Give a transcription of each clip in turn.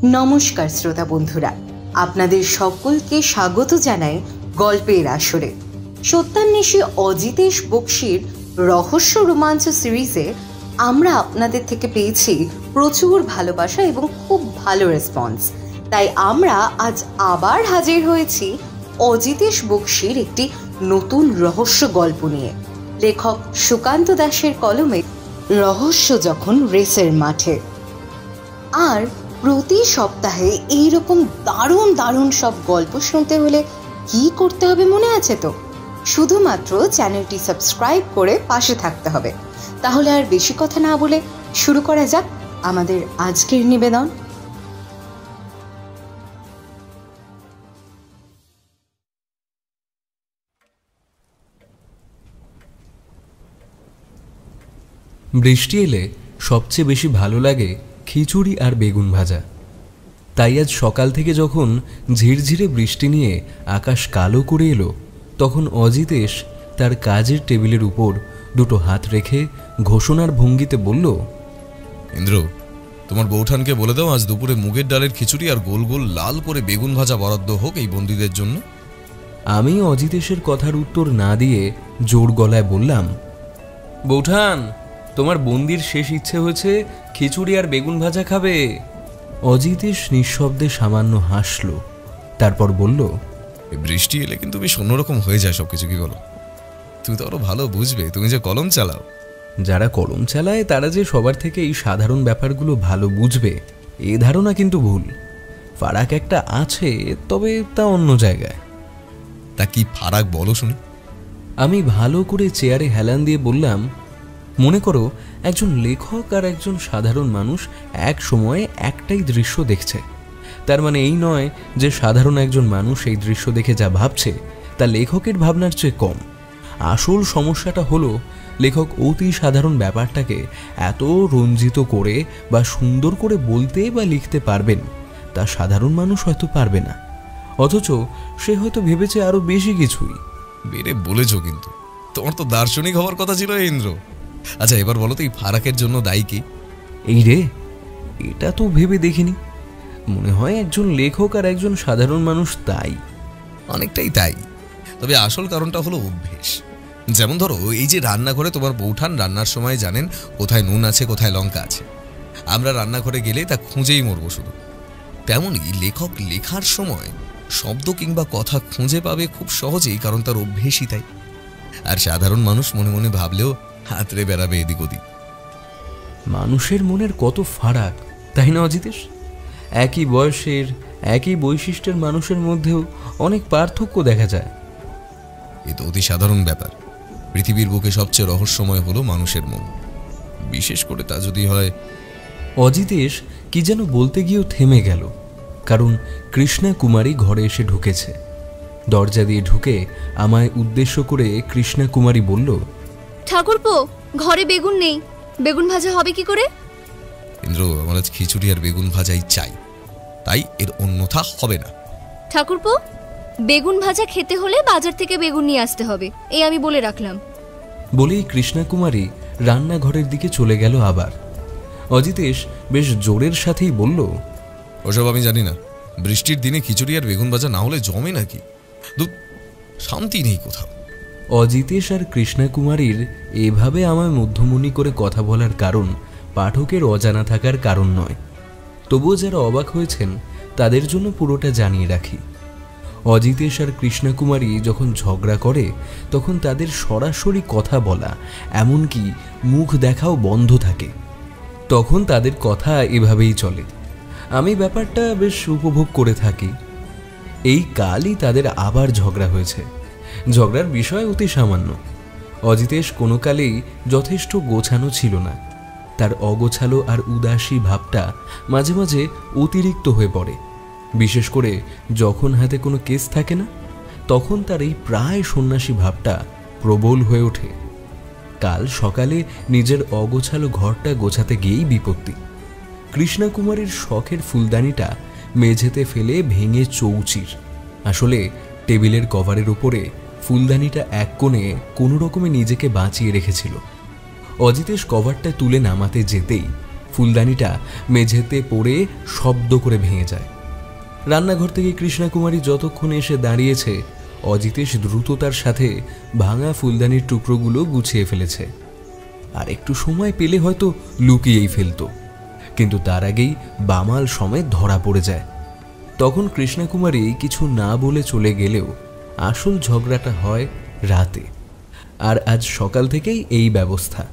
নমস্কার শ্রোতা বন্ধুরা, আপনাদের সকলকে স্বাগত জানাই গল্পের আসরে। সত্যান্বেষী অজিতেশ বক্সির রহস্য রোমাঞ্চ সিরিজে আমরা আপনাদের থেকে পেয়েছি প্রচুর ভালোবাসা এবং খুব ভালো রেসপন্স। তাই আমরা আজ আবার হাজির হয়েছি অজিতেশ বক্সির একটি নতুন রহস্য গল্প নিয়ে। লেখক সুকান্ত দাসের কলমে রহস্য যখন রেসের মাঠে। আর প্রতি সপ্তাহে এইরকম দারুণ দারুণ সব গল্প শুনতে হলে কি করতে হবে মনে আছে তো? শুধুমাত্র চ্যানেলটি সাবস্ক্রাইব করে পাশে থাকতে হবে। তাহলে আর বেশি কথা না বলে শুরু করা যাক আমাদের আজকের নিবেদন। বৃষ্টি এলে সবচেয়ে বেশি ভালো লাগে খিচুড়ি আর বেগুন ভাজা। তাই আজ সকাল থেকে যখন ঝিরঝিরে বৃষ্টি নিয়ে আকাশ কালো করে এলো, তখন অজিতেশ তার কাজের টেবিলের উপর দুটো হাত রেখে ঘোষণার ভঙ্গিতে বলল, ইন্দ্র, তোমার বৌঠানকে বলে দাও আজ দুপুরে মুগের ডালের খিচুড়ি আর গোল গোল লাল করে বেগুন ভাজা বরাদ্দ হোক এই বন্দীদের জন্য। আমি অজিতেশের কথার উত্তর না দিয়ে জোর গলায় বললাম, বৌঠান, তোমার বন্দির শেষ ইচ্ছে হয়েছে খিচুড়ি আর বেগুন ভাজা খাবে। অজিতেশ নিঃশব্দে সামান্য হাসল, তারপর বলল, বৃষ্টি এলে কিন্তু বেশ অন্যরকম হয়ে যায় সবকিছু। কি বলো? তুমি তো আরো ভালো বুঝবে, তুমি যে কলম চালাও। যারা কলম চালায় তারা যে সবার থেকে এই সাধারণ ব্যাপারগুলো ভালো বুঝবে এ ধারণা কিন্তু ভুল। ফারাক একটা আছে, তবে তা অন্য জায়গায়। তা কি ফারাক বলো শুনি। আমি ভালো করে চেয়ারে হেলান দিয়ে বললাম, মনে করো একজন লেখক আর একজন সাধারণ মানুষ এক সময়ে একটাই দৃশ্য দেখছে। তার মানে এই নয় যে সাধারণ একজন মানুষ এই দৃশ্য দেখে যা ভাবছে তা লেখকের ভাবনার চেয়ে কম। আসল সমস্যাটা হলো লেখক অতি সাধারণ ব্যাপারটাকে এত রঞ্জিত করে বা সুন্দর করে বলতে বা লিখতে পারবেন তা সাধারণ মানুষ হয়তো পারবে না, অথচ সে হয়তো ভেবেছে আরো বেশি কিছুই। বেড়ে বলেছ, কিন্তু তোমার তো দার্শনিক হওয়ার কথা ছিল ইন্দ্র। আচ্ছা, এবার বলো তো এই ফারাকের জন্য দায়ী কি? এই রে, এটা তো ভেবে দেখিনি। মনে হয় একজন লেখক আর একজন সাধারণ মানুষ তাই। অনেকটাই তাই, তবে আসল কারণটা হলো অভ্যেস। যেমন ধরো, এই যে রান্নাঘরে তোমার বৌঠান রান্নার সময় জানেন কোথায় নুন আছে কোথায় লঙ্কা আছে। আমরা রান্নাঘরে গেলে তা খুঁজেই মরবো শুধু। তেমনই লেখক লেখার সময় শব্দ কিংবা কথা খুঁজে পাবে খুব সহজেই, কারণ তার অভ্যেসই তাই। আর সাধারণ মানুষ মনে মনে ভাবলেও হাতড়ে বেড়াবে এদিক ওদিক। মানুষের মনের কত ফারাক, তাই না অজিতেশ? একই বয়সের একই বৈশিষ্ট্যের মানুষের মধ্যেও অনেক পার্থক্য দেখা যায়। এ তো অতি সাধারণ ব্যাপার। পৃথিবীর বুকে সবচেয়ে রহস্যময় হলো মানুষের মন, বিশেষ করে তা যদি হয়। অজিতেশ কি যেন বলতে গিয়েও থেমে গেল, কারণ কৃষ্ণা কুমারী ঘরে এসে ঢুকেছে। দরজা দিয়ে ঢুকে আমায় উদ্দেশ্য করে কৃষ্ণা কুমারী বলল, ঠাকুরপো, ঘরে বেগুন নেই, বেগুন ভাজা হবে কি করে? ইন্দ্র, আমার আজ খিচুড়ি আর বেগুন ভাজাই চাই, তাই এর অন্যথা হবে না। ঠাকুরপো, বেগুন ভাজা খেতে হলে বাজার থেকে বেগুন নিয়ে আসতে হবে, এই আমি বলে রাখলাম। বলেই কৃষ্ণা কুমারী রান্নাঘরের দিকে চলে গেল। আবার অজিতেশ বেশ জোরের সাথেই বলল, ওসব আমি জানি না। বৃষ্টির দিনে খিচুড়ি আর বেগুন ভাজা না হলে জমে নাকি? শান্তি নেই কোথাও। অজিতেশ আর কৃষ্ণা কুমারীর এভাবে আমায় মধ্যমণি করে কথা বলার কারণ পাঠকের অজানা থাকার কারণ নয়। তবুও যারা অবাক হয়েছেন তাদের জন্য পুরোটা জানিয়ে রাখি। অজিতেশ আর কৃষ্ণা কুমারী যখন ঝগড়া করে তখন তাদের সরাসরি কথা বলা, এমনকি মুখ দেখাও বন্ধ থাকে। তখন তাদের কথা এভাবেই চলে। আমি ব্যাপারটা বেশ উপভোগ করে থাকি। এই কালই তাদের আবার ঝগড়া হয়েছে। ঝগড়ার বিষয় অতি সামান্য। অজিতেশ কোনো কালেই যথেষ্ট গোছানো ছিল না। তার অগোছালো আর উদাসী ভাবটা মাঝে মাঝে অতিরিক্ত হয়ে পড়ে। বিশেষ করে যখন হাতে কোনো কেস থাকে না, তখন তার এই প্রায় সন্ন্যাসী ভাবটা প্রবল হয়ে ওঠে। কাল সকালে নিজের অগোছালো ঘরটা গোছাতে গিয়েই বিপত্তি। কৃষ্ণা কুমারীর শখের ফুলদানিটা মেঝেতে ফেলে ভেঙে চৌচির। আসলে টেবিলের কভারের উপরে ফুলদানিটা এক কোণে কোনো রকমে নিজেকে বাঁচিয়ে রেখেছিল। অজিতেশ কভারটা তুলে নামাতে যেতেই ফুলদানিটা মেঝেতে পড়ে শব্দ করে ভেঙে যায়। রান্নাঘর থেকে কৃষ্ণাকুমারী যতক্ষণ এসে দাঁড়িয়েছে, অজিতেশ দ্রুততার সাথে ভাঙা ফুলদানির টুকরোগুলো গুছিয়ে ফেলেছে। আর একটু সময় পেলে হয়তো লুকিয়েই ফেলত, কিন্তু তার আগেই বামাল সমেত ধরা পড়ে যায়। তখন কৃষ্ণাকুমারী কিছু না বলে চলে গেলেও আসল ঝগড়াটা হয় রাতে, আর আজ সকাল থেকেই এই ব্যবস্থা।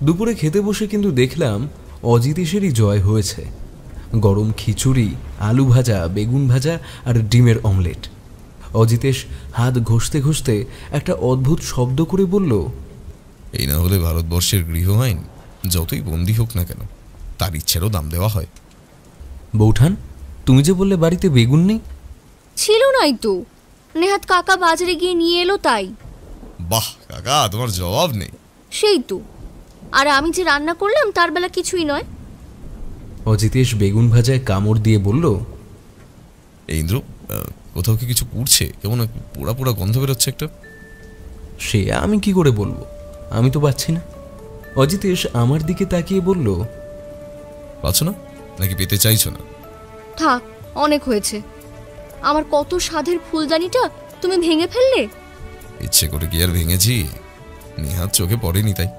দুপুরে খেতে বসে কিন্তু দেখলাম অজিতেশেরই জয় হয়েছে। গরম খিচুড়ি, আলু ভাজা, বেগুন ভাজা আর ডিমের অমলেট। অজিতেশ হাত ঘষতে ঘষতে একটা অদ্ভুত শব্দ করে বলল, এই না হলে ভারতবর্ষের গৃহ আইন যতই বন্দী হোক না কেন, তার ইচ্ছেরও দাম দেওয়া হয়। বৌঠান, তুমি যে বললে বাড়িতে বেগুন নেই? ছিল নাই তো, নেহাত কাকা বাজারে গিয়ে নিয়ে এলো তাই। বাহ কাকা, তোমার জবাব নেই। সেই তো, আর আমি যে রান্না করলাম তার বেলা কিছুই নয়। অজিতেশ বেগুন ভাজায় কামড় দিয়ে বলল, এই ইন্দ্র, কোথাও কি কিছু পুড়ছে? কেমন পোড়া পোড়া গন্ধ বেরোচ্ছে একটা। সে আমি কি করে বলবো, আমি তো পাচ্ছি না। অজিতেশ আমার দিকে তাকিয়ে বলল, পাচ্ছ না নাকি পেতে চাইছো না? থাক, অনেক হয়েছে। আমার কত স্বাদের ফুলদানিটা তুমি ভেঙে ফেললে। ইচ্ছে করে কি আর ভেঙেছি? নেহাত চোখে পড়েনি তাই।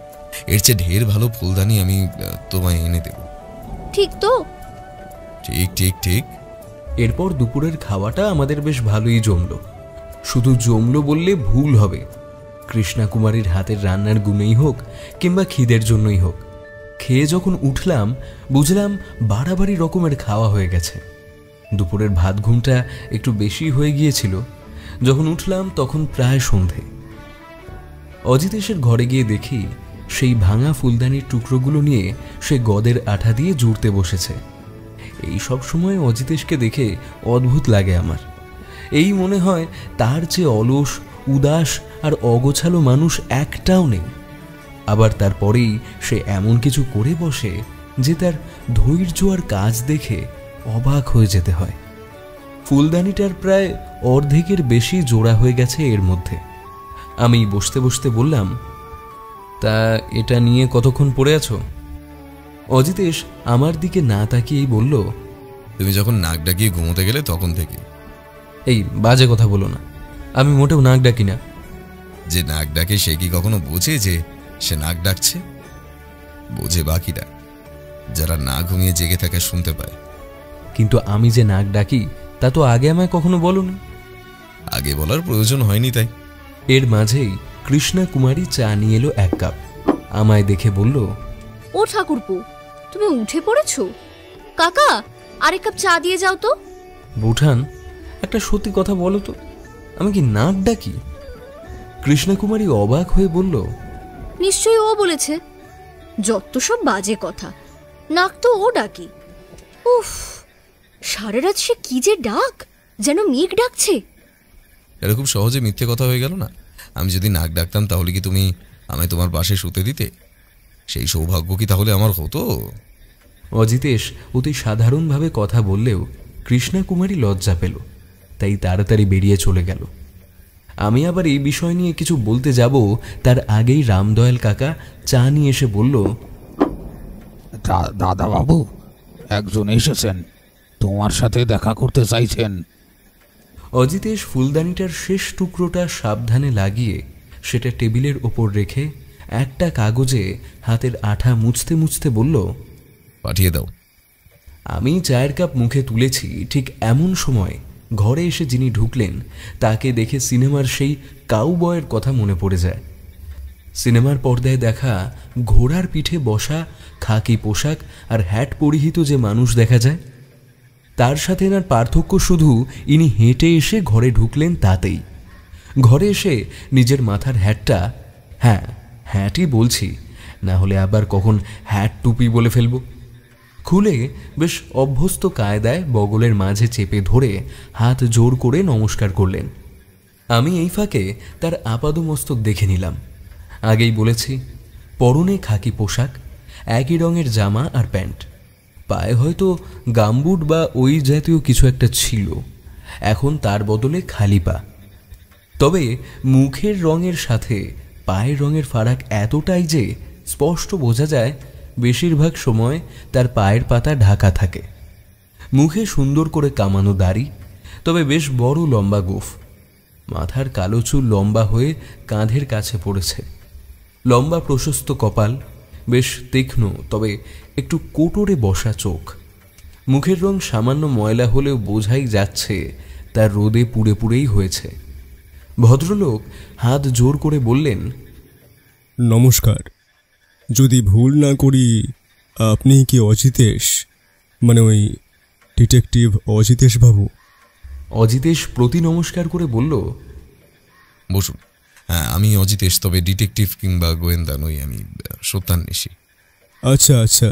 এর চেয়ে ঢের ভালো ফুলদানি আমি তোমায় এনে দেব। ঠিক তো? ঠিক ঠিক ঠিক। এরপর দুপুরের খাওয়াটা আমাদের বেশ ভালোই জমলো। শুধু জমলো বললে ভুল হবে। কৃষ্ণাকুমারীর হাতের রান্নার গুণেই হোক কিংবা খিদের জন্যই হোক, খেয়ে যখন উঠলাম বুঝলাম বাড়াবাড়ি রকমের খাওয়া হয়ে গেছে। দুপুরের ভাত ঘুমটা একটু বেশি হয়ে গিয়েছিল। যখন উঠলাম তখন প্রায় সন্ধে। অজিতেশের ঘরে গিয়ে দেখি সেই ভাঙা ফুলদানির টুকরোগুলো নিয়ে সে গদের আঠা দিয়ে জুড়তে বসেছে। এই সব সময় অজিতেশকে দেখে অদ্ভুত লাগে আমার। এই মনে হয় তার চেয়ে অলস, উদাস আর অগোছালো মানুষ একটাও নেই। আবার তারপরেই সে এমন কিছু করে বসে যে তার ধৈর্য আর কাজ দেখে অবাক হয়ে যেতে হয়। ফুলদানিটার প্রায় অর্ধেকের বেশি জোড়া হয়ে গেছে এর মধ্যে। আমি বসতে বসতে বললাম, তা এটা নিয়ে কতক্ষণ পড়ে আছো? অজিতেশ আমার দিকে না তাকিয়েই বলল, তুমি যখন নাক ডাকিয়ে ঘুমোতে গেলে তখন থেকে। এই বাজে কথা বলো না, আমি মোটেও নাক ডাকি না। যে নাক ডাকে সে কি কখনো বোঝে যে সে নাক ডাকছে? বোঝে বাকিরা, যারা না ঘুমিয়ে জেগে থাকে শুনতে পায়। কিন্তু আমি যে নাক ডাকি তা তো আগে আমায় কখনো বলোনি। আগে বলার প্রয়োজন হয়নি তাই। এর মাঝেই কৃষ্ণাকুমারী চা নিয়ে এলো 1 কাপ। আমায় দেখে বলল, ও ঠাকুরপো, তুমি উঠে পড়েছো? কাকা, আরেক কাপ চা দিয়ে যাও তো। বুঠান, একটা সত্যি কথা বলো তো, আমি কি নাক ডাকি? কৃষ্ণাকুমারী অবাক হয়ে বলল, নিশ্চয়ই ও বলেছে। যত সব বাজে কথা, নাক তো ও ডাকি। উফ, সারা রাত সে কি যে ডাক, যেন মেঘ ডাকছে। এটা খুব সহজে মিথ্যে কথা হয়ে গেল না? আমি যদি নাক ডাকতাম তাহলে কি তুমি আমায় তোমার পাশে শুতে দিতে? সেই সৌভাগ্য কি তাহলে আমার হতো? অজিতেশ অতি সাধারণভাবে কথা বললেও কৃষ্ণাকুমারী লজ্জা পেল, তাই তাড়াতাড়ি বেরিয়ে চলে গেল। আমি আবার এই বিষয় নিয়ে কিছু বলতে যাব তার আগেই রামদয়াল কাকা চা নিয়ে এসে বলল, দাদা বাবু, একজন এসেছেন, তোমার সাথে দেখা করতে চাইছেন। অজিতেশ ফুলদানিটার শেষ টুকরোটা সাবধানে লাগিয়ে সেটা টেবিলের ওপর রেখে একটা কাগজে হাতের আঠা মুছতে মুছতে বলল, পাঠিয়ে দাও। আমি চায়ের কাপ মুখে তুলেছি, ঠিক এমন সময় ঘরে এসে যিনি ঢুকলেন তাকে দেখে সিনেমার সেই কাউবয়ের কথা মনে পড়ে যায়। সিনেমার পর্দায় দেখা ঘোড়ার পিঠে বসা, খাকি পোশাক আর হ্যাট পরিহিত যে মানুষ দেখা যায়, তার সাথে এনার পার্থক্য শুধু ইনি হেঁটে এসে ঘরে ঢুকলেন তাতেই। ঘরে এসে নিজের মাথার হ্যাটটা, হ্যাঁ হ্যাটই বলছি, না হলে আবার কখন হ্যাট টুপি বলে ফেলব, খুলে বেশ অভ্যস্ত কায়দায় বগলের মাঝে চেপে ধরে হাত জোর করে নমস্কার করলেন। আমি এই ফাঁকে তার আপাদমস্তক দেখে নিলাম। আগেই বলেছি, পরনে খাকি পোশাক, একই রঙের জামা আর প্যান্ট, পায়ে হয়তো গামবুট বা ওই জাতীয় কিছু একটা ছিল, এখন তার বদলে খালি পা। তবে মুখের রঙের সাথে পায়ের রঙের ফারাক এতটাই যে স্পষ্ট বোঝা যায় বেশিরভাগ সময় তার পায়ের পাতা ঢাকা থাকে। মুখে সুন্দর করে কামানো দাড়ি, তবে বেশ বড় লম্বা গোঁফ। মাথার কালো চুল লম্বা হয়ে কাঁধের কাছে পড়েছে। লম্বা প্রশস্ত কপাল, বেশ তীক্ষ্ণ তবে একটু কোটরে বসা চোখ। মুখের রং সামান্য ময়লা হলেও বোঝাই যাচ্ছে তার রোদে পুড়ে পুড়েই হয়েছে। ভদ্রলোক হাত জোর করে বললেন, নমস্কার, যদি ভুল না করি আপনি কি অজিতেশ, মানে ওই ডিটেকটিভ অজিতেশ বাবু? অজিতেশ প্রতি নমস্কার করে বলল, বসুন। হ্যাঁ, আমি অজিতেশ, তবে ডিটেকটিভ কিংবা গোয়েন্দা নই, আমি সত্যান্বেষী। আচ্ছা আচ্ছা,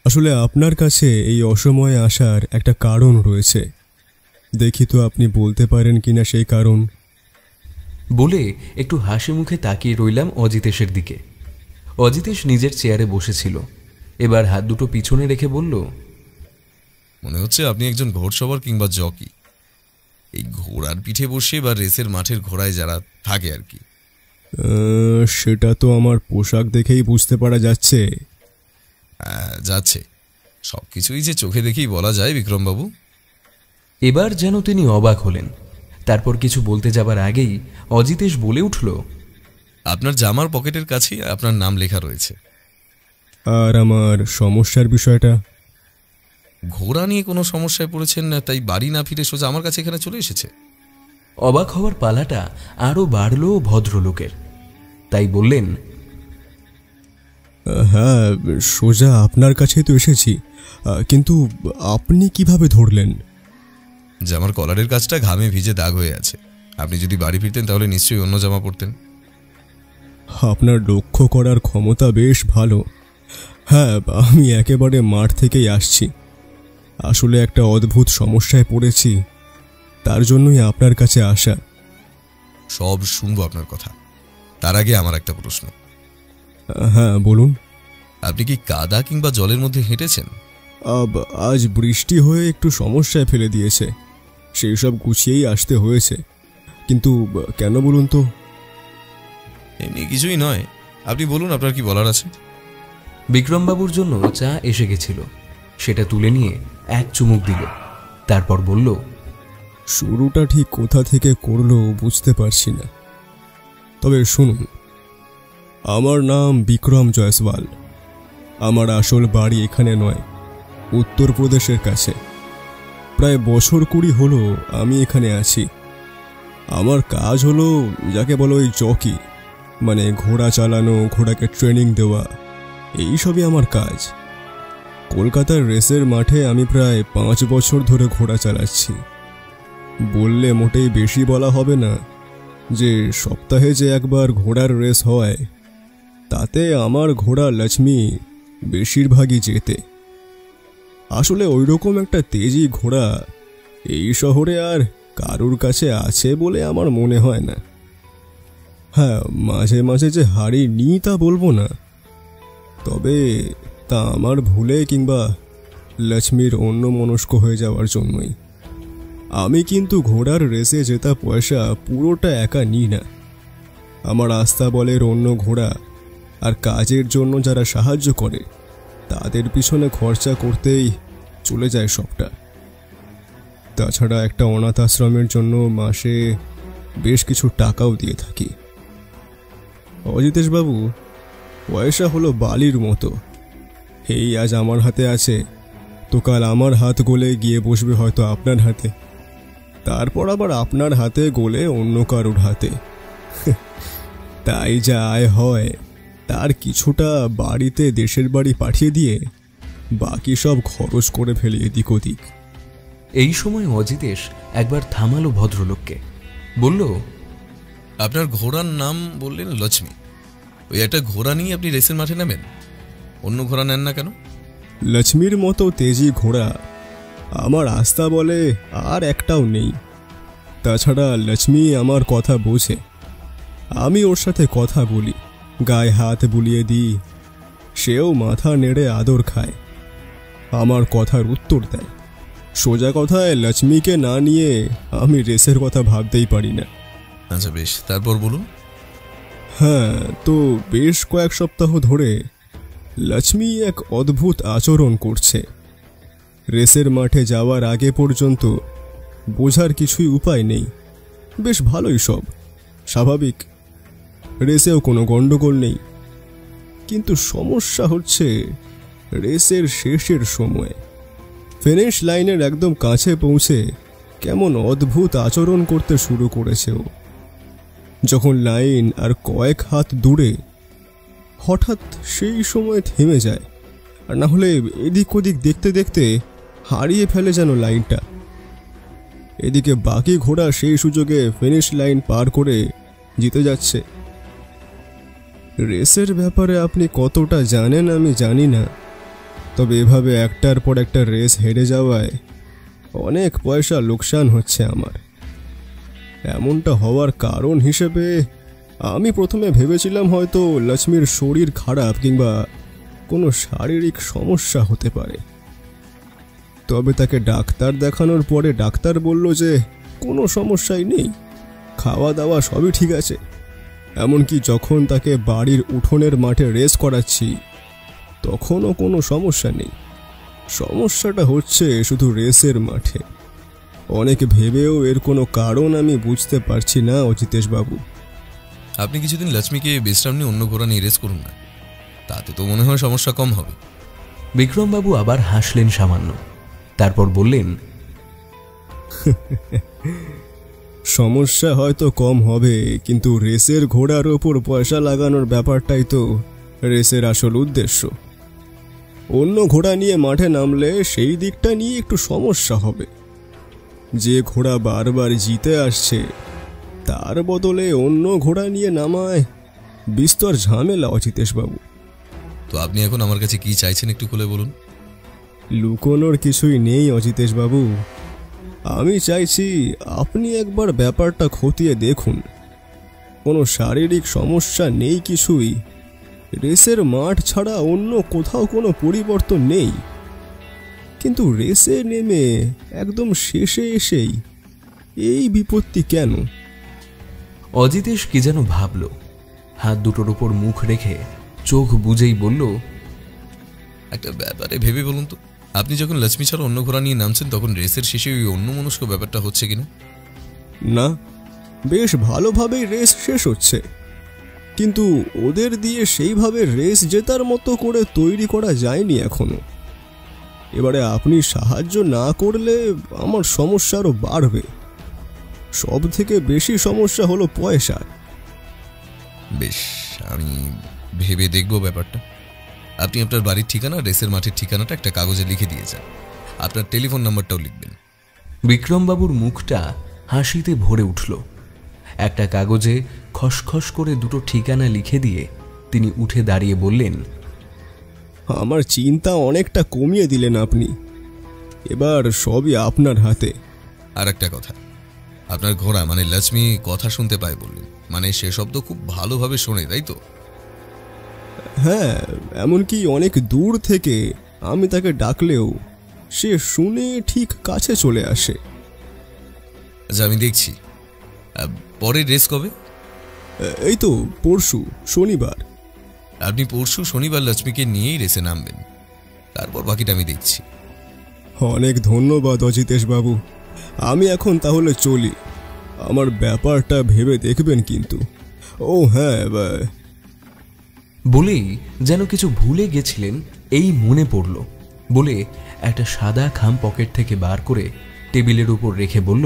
আসলে আপনার কাছে এই অসময়ে আসার একটা কারণ রয়েছে। দেখি তো আপনি বলতে পারেন কিনা সেই কারণ। বলে একটু হাসি মুখে তাকিয়ে রইলাম অজিতেশের দিকে। অজিতেশ নিজের চেয়ারে বসেছিল, এবার হাত দুটো পিছনে রেখে বলল, মনে হচ্ছে আপনি একজন ঘোড়সওয়ার কিংবা জকি। এই ঘোড়ার পিঠে বসে বা রেসের মাঠের ঘোড়ায় যারা থাকে আর কি। সেটা তো আমার পোশাক দেখেই বুঝতে পারা যাচ্ছে। যাচ্ছে, সবকিছুই যে চোখে দেখেই বলা যায় বিক্রমবাবু। এবার যেন তিনি অবাক হলেন। তারপর কিছু বলতে যাবার আগেই অজিতেশ বলে উঠল, আপনার জামার পকেটের কাছেই আপনার নাম লেখা রয়েছে। আর আমার সমস্যার বিষয়টা? ঘোড়া নিয়ে কোনো সমস্যায় পড়েছেন না, তাই বাড়ি না ফিরে সোজা আমার কাছে এখানে চলে এসেছে। অবাক হওয়ার পালাটা আরও বাড়ল ভদ্রলোকের। তাই বললেন, হ্যাঁ, সোজা আপনার কাছেই তো এসেছি, কিন্তু আপনি কিভাবে ধরলেন? জামার কলারের কাজটা ঘামে ভিজে দাগ হয়ে আছে। আপনি যদি বাড়ি ফিরতেন তাহলে নিশ্চয়ই অন্য জামা পরতেন। আপনার লক্ষ্য করার ক্ষমতা বেশ ভালো। হ্যাঁ, আমি একেবারে মাঠ থেকেই আসছি। আসলে একটা অদ্ভুত সমস্যায় পড়েছি, তার জন্যই আপনার কাছে আসা। সব শুনবো আপনার কথা, তার আগে আমার একটা প্রশ্ন। হ্যাঁ বলুন। আপনি কি কাদা কিংবা জলের মধ্যে হেঁটেছেন? আজ বৃষ্টি হয়ে একটু সমস্যায় ফেলে দিয়েছে, সেই সব গুছিয়েই আসতে হয়েছে। কিন্তু কেন বলুন তো? এমনি কিছুই নয়, আপনি বলুন আপনার কি বলার আছে। বিক্রমবাবুর জন্য চা এসে গেছিল, সেটা তুলে নিয়ে এক চুমুক দিল। তারপর বলল, শুরুটা ঠিক কোথা থেকে করলো বুঝতে পারছি না, তবে শুনুন। আমার নাম বিক্রম জয়সওয়াল। আমার আসল বাড়ি এখানে নয়, উত্তরপ্রদেশের কাছে। প্রায় বছর 20 হলো আমি এখানে আছি। আমার কাজ হলো যাকে বলো ওই জকি, মানে ঘোড়া চালানো, ঘোড়াকে ট্রেনিং দেওয়া, এই সবই আমার কাজ। কলকাতার রেসের মাঠে আমি প্রায় 5 বছর ধরে ঘোড়া চালাচ্ছি। বললে মোটেই বেশি বলা হবে না যে সপ্তাহে যে একবার ঘোড়ার রেস হয়, তাতে আমার ঘোড়া লক্ষ্মী বেশিরভাগই জেতে। আসলে ওইরকম একটা তেজি ঘোড়া এই শহরে আর কারুর কাছে আছে বলে আমার মনে হয় না। হ্যাঁ, মাঝে মাঝে যে হারি নি তা বলবো না, তবে তা আমার ভুলে কিংবা লক্ষ্মীর অন্য মনস্ক হয়ে যাওয়ার জন্যই। আমি কিন্তু ঘোড়ার রেসে জেতা পয়সা পুরোটা একা নিই না। আমার আস্তাবলের অন্য ঘোড়া আর কাজের জন্য যারা সাহায্য করে তাদের পিছনে খরচা করতেই চলে যায় সবটা। তাছাড়া একটা অনাথ আশ্রমের জন্য মাসে বেশ কিছু টাকাও দিয়ে থাকি। অজিতেশবাবু, পয়সা হলো বালির মতো। এই আজ আমার হাতে আছে, তো কাল আমার হাত গলে গিয়ে বসবে হয়তো আপনার হাতে, তারপর আবার আপনার হাতে গলে অন্য কারোর হাতে। তাই যা আয় হয় তার কিছুটা বাড়িতে দেশের বাড়ি পাঠিয়ে দিয়ে বাকি সব খরচ করে ফেলে এদিক ওদিক। এই সময় অজিতেশ একবার থামালো ভদ্রলোককে, বলল, আপনার ঘোড়ার নাম বললেন লক্ষ্মী। ওই একটা ঘোড়া নিয়ে আপনি রেসের মাঠে নামেন, অন্য ঘোড়া নেন না কেন? লক্ষ্মীর মতো তেজি ঘোড়া আমার আস্থা বলে আর একটাও নেই। তাছাড়া লক্ষ্মী আমার কথা বোঝে। আমি ওর সাথে কথা বলি, গায়ে হাত বুলিয়ে দিই, সেও মাথা নেড়ে আদর খায়, আমার কথার উত্তর দেয়। সোজা কথায় লক্ষ্মীকে না নিয়ে আমি রেসের কথা ভাবতেই পারি না। আচ্ছা বেশ, তারপর বলুন। হ্যাঁ, তো বেশ কয়েক সপ্তাহ ধরে লক্ষ্মী এক অদ্ভুত আচরণ করছে। রেসের মাঠে যাওয়ার আগে পর্যন্ত বোঝার কিছুই উপায় নেই, বেশ ভালোই সব স্বাভাবিক, রেসেও কোনো গন্ডগোল নেই। কিন্তু সমস্যা হচ্ছে রেসের শেষের সময় ফিনিশ লাইনের একদম কাছে পৌঁছে কেমন অদ্ভুত আচরণ করতে শুরু করেছে ও। যখন লাইন আর কয়েক হাত দূরে, হঠাৎ সেই সময় থেমে যায়, আর না হলে এদিক ওদিক দেখতে দেখতে হারিয়ে ফেলে যেন লাইনটা। এদিকে বাকি ঘোড়া সেই সুযোগে ফিনিশ লাইন পার করে জিতে যাচ্ছে। রেসের ব্যাপারে আপনি কতটা জানেন আমি জানি না, তবে এভাবে একটার পর একটা রেস হেরে যাওয়ায় অনেক পয়সা লোকসান হচ্ছে আমার। এমনটা হওয়ার কারণ হিসেবে আমি প্রথমে ভেবেছিলাম হয়তো লক্ষ্মীর শরীর খারাপ কিংবা কোনো শারীরিক সমস্যা হতে পারে। তবে তাকে ডাক্তার দেখানোর পরে ডাক্তার বলল যে কোনো সমস্যাই নেই, খাওয়া দাওয়া সবই ঠিক আছে। এমনকি যখন তাকে বাড়ির উঠোনের মাঠে রেস করাচ্ছি তখনও কোনো সমস্যা নেই। সমস্যাটা হচ্ছে শুধু রেসের মাঠে। অনেক ভেবেও এর কোনো কারণ আমি বুঝতে পারছি না অজিতেশ বাবু। আপনি কিছুদিন লক্ষ্মীকে বিশ্রাম নিয়ে অন্য ঘোড়া নিয়ে রেস করুন না, তাতে তো মনে হয় সমস্যা কম হবে। বিক্রমবাবু আবার হাসলেন সামান্য, তারপর বললেন, সমস্যা হয়তো কম হবে, কিন্তু রেসের ঘোড়ার ওপর পয়সা লাগানোর ব্যাপারটাই তো রেসের আসল উদ্দেশ্য। অন্য ঘোড়া নিয়ে মাঠে নামলে সেই দিকটা নিয়ে একটু সমস্যা হবে। যে ঘোড়া বারবার জিতে আসছে তার বদলে অন্য ঘোড়া নিয়ে নামায় বিস্তর ঝামেলা অজিতেশ বাবু। তো আপনি এখন আমার কাছে কি চাইছেন একটু খুলে বলুন। লুকোনোর কিছুই নেই অজিতেশ বাবু, আমি চাইছি আপনি একবার ব্যাপারটা খতিয়ে দেখুন। কোনো শারীরিক সমস্যা নেই কিছুই, রেসের মাঠ ছাড়া অন্য কোথাও কোনো পরিবর্তন নেই, কিন্তু রেসে নেমে একদম শেষে এসেই এই বিপত্তি কেন? অজিতেশ কি যেন ভাবল, হাত দুটোর উপর মুখ রেখে চোখ বুজেই বলল, একটা ব্যাপারে ভেবে বলুন তো, আপনি যখন লক্ষ্মী ছাড়া অন্য ঘোড়া নিয়ে নামছেন তখন রেসের শেষে ওই অন্যমনস্ক ব্যাপারটা হচ্ছে কিনা? না, বেশ ভালোভাবেই রেস শেষ হচ্ছে, কিন্তু ওদের দিয়ে সেইভাবে রেস জেতার মতো করে তৈরি করা যায়নি এখনো। এবারে আপনি সাহায্য না করলে আমার সমস্যা আরও বাড়বে। সব থেকে বেশি সমস্যা হলো পয়সা। বেশ, আমি ভেবে দেখব ব্যাপারটা। আপনি আপনার বাড়ির ঠিকানা, রেসের মাঠের ঠিকানাটা একটা কাগজে লিখে দিয়ে যান, আপনার টেলিফোন নাম্বারটাও লিখবেন। বিক্রমবাবুর মুখটা হাসিতে ভরে উঠল। একটা কাগজে খসখস করে দুটো ঠিকানা লিখে দিয়ে তিনি উঠে দাঁড়িয়ে বললেন, আমার চিন্তা অনেকটা কমিয়ে দিলেন আপনি, এবার সবই আপনার হাতে। আর একটা কথা, আপনার ঘোড়া মানে লক্ষ্মী কথা শুনতে পায় বললেন, মানে সে শব্দ খুব ভালোভাবে শোনে, তাই তো? হ্যাঁ, এমনকি অনেক দূর থেকে আমি তাকে ডাকলেও সে শুনে ঠিক কাছে চলে আসে। আচ্ছা, আমি দেখছি। পরের রেস কবে? এই তো পরশু শনিবার। আপনি পরশু শনিবার লক্ষ্মীকে নিয়েই রেসে নামবেন, তারপর বাকিটা আমি দেখছি। অনেক ধন্যবাদ অজিতেশ বাবু, আমি এখন তাহলে চলি। আমার ব্যাপারটা ভেবে দেখবেন কিন্তু। ও হ্যাঁ, বলেই যেন কিছু ভুলে গেছিলেন এই মনে পড়ল বলে একটা সাদা খাম পকেট থেকে বার করে টেবিলের উপর রেখে বলল,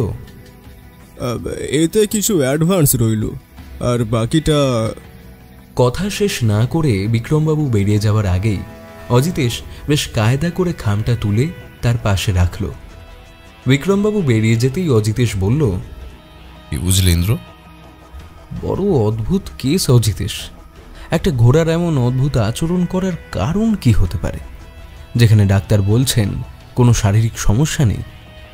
এতে কিছু অ্যাডভান্স রইল, আর বাকিটা। কথা শেষ না করে বিক্রমবাবু বেরিয়ে যাওয়ার আগেই অজিতেশ বেশ কায়দা করে খামটা তুলে তার পাশে রাখল। বিক্রমবাবু বেরিয়ে যেতেই অজিতেশ বলল, কি বুঝলে ইন্দ্র? বড় অদ্ভুত কেস অজিতেশ। একটা ঘোড়ার এমন অদ্ভুত আচরণ করার কারণ কি হতে পারে? যেখানে ডাক্তার বলছেন কোনো শারীরিক সমস্যা নেই,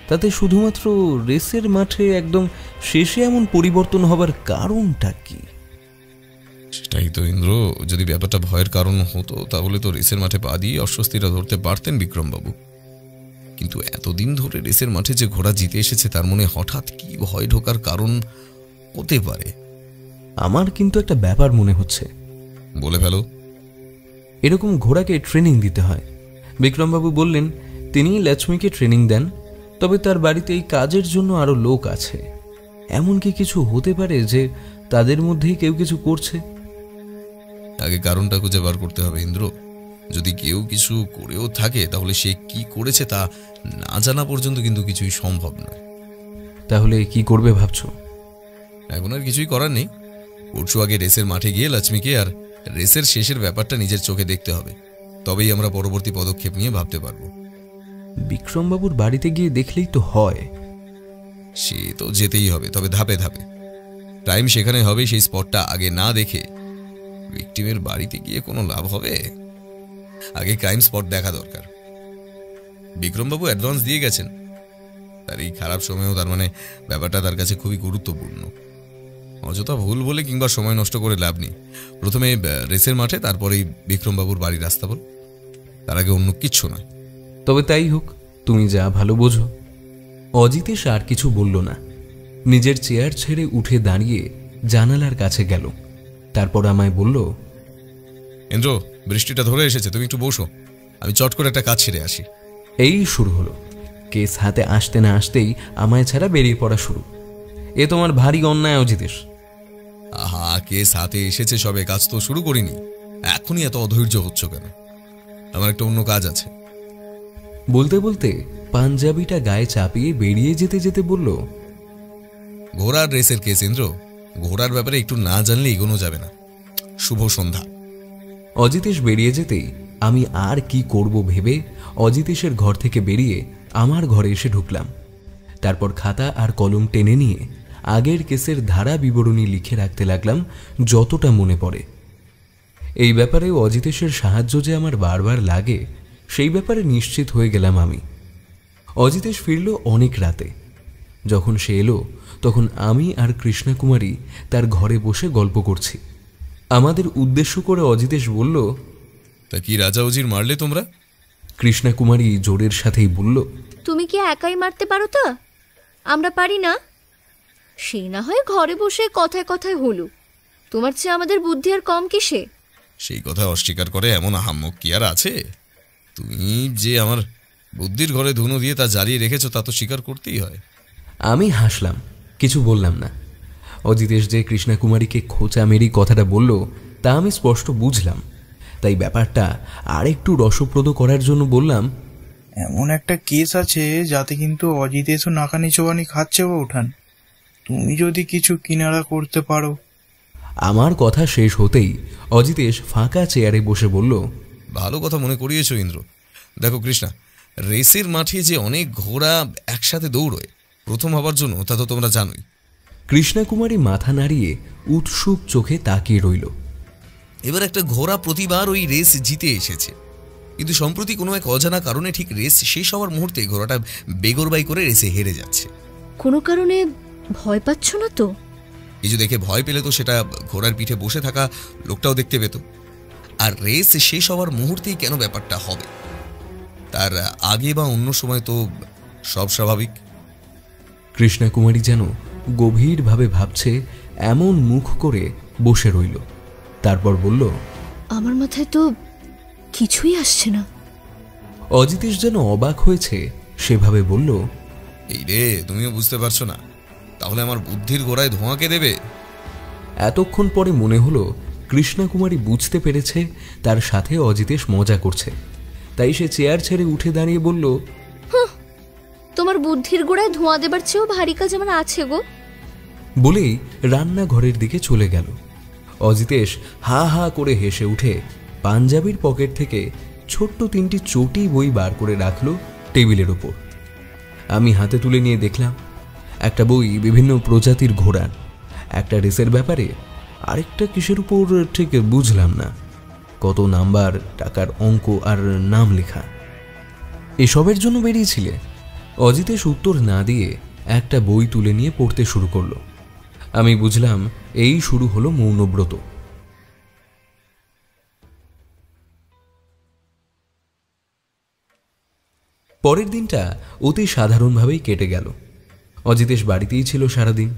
তাতে শুধুমাত্র রেসের মাঠে একদম শেষে এমন পরিবর্তন হবার কারণটা কি? সেটাই তো ইন্দ্র, যদি ব্যাপারটা ভয়ের কারণ হতো তাহলে তো রেসের মাঠে পা দিয়ে অস্বস্তিটা ধরতে পারতেন বিক্রমবাবু। কিন্তু এতদিন ধরে রেসের মাঠে যে ঘোড়া জিতে এসেছে তার মনে হঠাৎ কি ভয় ঢোকার কারণ হতে পারে? আমার কিন্তু একটা ব্যাপার মনে হচ্ছে। বলে ফেলো। এরকম ঘোড়াকে ট্রেনিং দিতে হয়। বিক্রমবাবু বললেন তিনি লক্ষ্মীকে ট্রেনিং দেন, তবে তার বাড়িতে এই কাজের জন্য আরও লোক আছে। এমন কি কিছু হতে পারে যে তাদের মধ্যেই কেউ কিছু করছে? আগে কারণটা খুঁজে বার করতে হবে ইন্দ্র। যদি কেউ কিছু করেও থাকে তাহলে সে কি করেছে তা না জানা পর্যন্ত কিন্তু কিছুই সম্ভব নয়। তাহলে কি করবে ভাবছো? এখন আর কিছুই করার নেই। পরশু আগে রেসের মাঠে গিয়ে লক্ষ্মীকে আর রেসের শেষের ব্যাপারটা নিজের চোখে দেখতে হবে, তবেই আমরা পরবর্তী পদক্ষেপ নিয়ে ভাবতে পারবো। বিক্রমবাবুর বাড়িতে গিয়ে দেখলেই তো হয়। সে তো যেতেই হবে, তবে ধাপে ধাপে। টাইম সেখানে হবে, সেই স্পটটা আগে না দেখে ভিকটিমের বাড়িতে গিয়ে কোনো লাভ হবে? আগে ক্রাইম স্পট দেখা দরকার। বিক্রমবাবু অ্যাডভান্স দিয়ে গেছেন, তার এই খারাপ সময়েও তার মানে ব্যাপারটা তার কাছে খুবই গুরুত্বপূর্ণ। অযথা ভুল বলে কিংবা সময় নষ্ট করে লাভ নেই। প্রথমে রেসের মাঠে, তারপরেই বিক্রমবাবুর বাড়ির রাস্তা বল, তার আগে অন্য কিচ্ছু নয়। তবে তাই হোক, তুমি যা ভালো বোঝো। অজিতেশ আর কিছু বলল না, নিজের চেয়ার ছেড়ে উঠে দাঁড়িয়ে জানালার কাছে গেল। তারপর আমায় বলল, ইন্দ্র, বৃষ্টিটা ধরে এসেছে, তুমি একটু বসো, আমি চট করে একটা কাজ ছেড়ে আসি। এই শুরু হলো। কেস হাতে আসতে না আসতেই আমায় ছাড়া বেরিয়ে পড়া শুরু। এ তোমার ভারী অন্যায় অজিতেশ। আহা, কেস হাতে এসেছে সবে, কাজ তো শুরু করিনি, এখনই এত অধৈর্য হচ্ছ কেন? আমার একটা অন্য কাজ আছে। বলতে বলতে পাঞ্জাবিটা গায়ে চাপিয়ে বেরিয়ে যেতে যেতে বলল, ঘোড়ার রেসের কেস ইন্দ্র, ঘোড়ার ব্যাপারে একটু না জানলে এগোনো যাবে না। শুভ সন্ধ্যা। অজিতেশ বেরিয়ে যেতেই আমি আর কি করব ভেবে অজিতেশের ঘর থেকে বেরিয়ে আমার ঘরে এসে ঢুকলাম। তারপর খাতা আর কলম টেনে নিয়ে আগের কেসের ধারা বিবরণী লিখে রাখতে লাগলাম যতটা মনে পড়ে। এই ব্যাপারেও অজিতেশের সাহায্য যে আমার বারবার লাগে সেই ব্যাপারে নিশ্চিত হয়ে গেলাম আমি। অজিতেশ ফিরল অনেক রাতে। যখন সে এলো তখন আমি আর কৃষ্ণকুমারী তার ঘরে বসে গল্প করছি। আমাদের উদ্দেশ্য করে অজিতেশ বলল, তা কি রাজা উজির মারলে তোমরা? কৃষ্ণকুমারী জোরের সাথেই বলল, তুমি কি একাই মারতে পারো? তা আমরা পারি না। সে না হয় ঘরে বসে কথায় কথায় হলো, তোমার চেয়ে আমাদের বুদ্ধি আর কম কিসে? সেই কথা অস্বীকার করে এমন আহাম্মক কি আর আছে? তুমি যে আমার বুদ্ধির ঘরে ধুনো দিয়ে তা জ্বালিয়ে রেখেছো তা তো স্বীকার করতেই হয়। আমি হাসলাম, কিছু বললাম না। অজিতেশ যে কৃষ্ণকুমারীকে খোঁচা মেরি কথাটা বলল তা আমি স্পষ্ট বুঝলাম, তাই ব্যাপারটা আর একটু রসপ্রদ করার জন্য বললাম, এমন একটা কেস আছে যাতে কিন্তু অজিতেশও নাকানি চোবানি খাচ্ছে উঠান, তুমি যদি কিছু কিনারা করতে পারো। আমার কথা শেষ হতেই অজিতেশ ফাঁকা চেয়ারে বসে বলল, ভালো কথা মনে করিয়েছো ইন্দ্র। দেখো কৃষ্ণা, রেসের মাঠে যে অনেক ঘোড়া একসাথে দৌড়য় প্রথম হবার জন্য, তা তো তোমরা জানোই। কৃষ্ণকুমারী মাথা নাড়িয়ে উৎসুক চোখে তাকিয়ে রইল। এবার একটা ঘোড়া প্রতিবার ওই রেস জিতে এসেছে, কিন্তু সম্প্রতি কোনো এক অজানা কারণে ঠিক রেস শেষ হওয়ার মুহূর্তে ঘোড়াটা বেগরবাই করে রেসে হেরে যাচ্ছে। কোনো কারণে ভয় পাচ্ছ না তো? কিছু দেখে ভয় পেলে তো সেটা ঘোড়ার পিঠে বসে থাকা লোকটাও দেখতে পেত। আর রেস শেষ হওয়ার মুহূর্তেই কেন ব্যাপারটা হবে? তার আগে বা অন্য সময় তো সব স্বাভাবিক। কৃষ্ণকুমারী যেন গভীরভাবে ভাবছে এমন মুখ করে বসে রইল। তারপর বলল, আমার মাথায় তো কিছুই আসছে না। অজিতেশ যেন অবাক হয়েছে সেভাবে বলল, এই রে, তুমিও বুঝতে পারছো না? তাহলে আমার বুদ্ধির গোড়ায় ধোঁয়াকে দেবে? এতক্ষণ পরে মনে হলো কৃষ্ণকুমারী বুঝতে পেরেছে তার সাথে অজিতেশ মজা করছে, তাই সে চেয়ার ছেড়ে উঠে দাঁড়িয়ে বলল, তোমার বুদ্ধির গোড়ায় ধোঁয়া দেবার চেয়েও ভারী কাজ আমার আছে গো। বলেই রান্নাঘরের দিকে চলে গেল। অজিতেশ হা হা করে হেসে উঠে পাঞ্জাবির পকেট থেকে ছোট্ট 3টি চটি বই বার করে রাখলো টেবিলের ওপর। আমি হাতে তুলে নিয়ে দেখলাম একটা বই বিভিন্ন প্রজাতির ঘোড়ার, একটা রেসের ব্যাপারে, আরেকটা কিসের উপর ঠিক বুঝলাম না, কত নাম্বার, টাকার অঙ্ক আর নাম লেখা। এসবের জন্য বেরিয়েছিলে? অজিতেশ উত্তর না দিয়ে একটা বই তুলে নিয়ে পড়তে শুরু করলো। আমি বুঝলাম এই শুরু হলো মৌনব্রত। পরের দিনটা অতি সাধারণভাবেই কেটে গেল। অজিতেশ বাড়িতেই ছিল সারাদিন।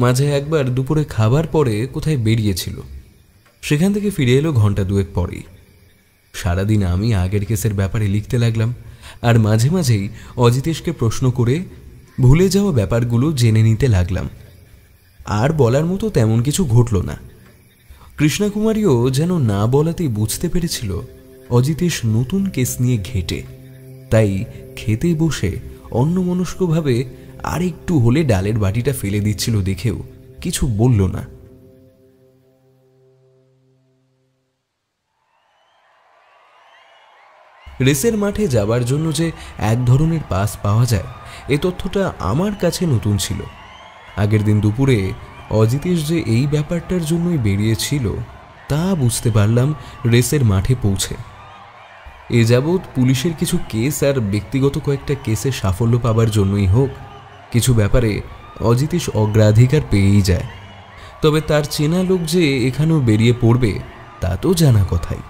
মাঝে একবার দুপুরে খাবার পরে কোথায় বেরিয়েছিল, সেখান থেকে ফিরে এলো ঘন্টা 2 পরেই। সারাদিন আমি আগের কেসের ব্যাপারে লিখতে লাগলাম, আর মাঝে মাঝেই অজিতেশকে প্রশ্ন করে ভুলে যাওয়া ব্যাপারগুলো জেনে নিতে লাগলাম। আর বলার মতো তেমন কিছু ঘটল না। কৃষ্ণাকুমারীও যেন না বলাতেই বুঝতে পেরেছিল অজিতেশ নতুন কেস নিয়ে ঘেটে, তাই খেতে বসে অন্যমনস্কভাবে আর একটু হলে ডালের বাটিটা ফেলে দিচ্ছিল দেখেও কিছু বলল না। রেসের মাঠে যাবার জন্য যে এক ধরনের পাস পাওয়া যায় এ তথ্যটা আমার কাছে নতুন ছিল। আগের দিন দুপুরে অজিতেশ যে এই ব্যাপারটার জন্যই বেরিয়েছিল তা বুঝতে পারলাম রেসের মাঠে পৌঁছে। এ যাবৎ পুলিশের কিছু কেস আর ব্যক্তিগত কয়েকটা কেসে সাফল্য পাবার জন্যই হোক, কিছু ব্যাপারে অজিতেশ অগ্রাধিকার পেয়েই যায়। তবে তার চেনা লোক যে এখানেও বেরিয়ে পড়বে তা তো জানা কথাই।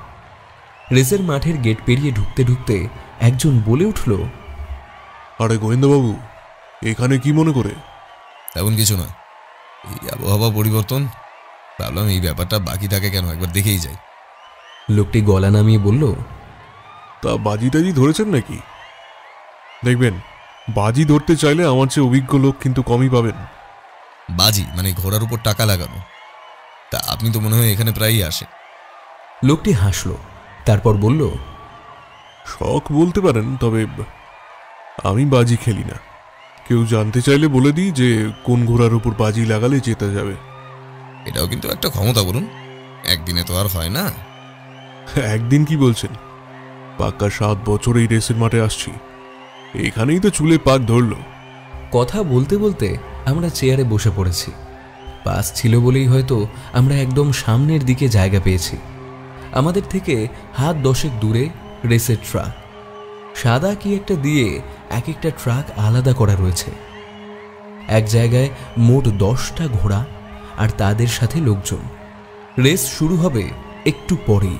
রেসের মাঠের গেট পেরিয়ে ঢুকতে ঢুকতে একজন বলে উঠল, আরে গোয়েন্দাবাবু, এখানে কি মনে করে? তেমন কিছু না, এই আবহাওয়া পরিবর্তন, ভাবলাম এই ব্যাপারটা বাকি থাকে কেন, একবার দেখেই যাই। লোকটি গলা নামিয়ে বলল, তা বাজি টাজি ধরেছেন নাকি? দেখবেন, বাজি ধরতে চাইলে আমার চেয়ে অভিজ্ঞ লোক কিন্তু কমই পাবেন। বাজি মানে ঘোড়ার উপর টাকা লাগানো? তা আপনি তো মনে হয় এখানে প্রায়ই আসেন। লোকটি হাসল, তারপর বলল, শখ বলতে পারেন, তবে আমি বাজি খেলি না। কেউ জানতে চাইলে বলে দিই যে কোন ঘোড়ার উপর বাজি লাগালে জেতা যাবে। এটাও কিন্তু একটা ক্ষমতা, বলুন, একদিনে তো আর হয় না। একদিন কি বলছেন, পাক্কা 7 বছর এই রেসের মাঠে আসছি, এখানেই তো চুলে পাক ধরল। কথা বলতে বলতে আমরা চেয়ারে বসে পড়েছি। পাস ছিল বলেই হয়তো আমরা একদম সামনের দিকে জায়গা পেয়েছি। আমাদের থেকে হাত 10 দূরে রেসের ট্রাক, সাদা কি একটা দিয়ে এক একটা ট্রাক আলাদা করা রয়েছে। এক জায়গায় মোট 10টা ঘোড়া আর তাদের সাথে লোকজন। রেস শুরু হবে একটু পরেই।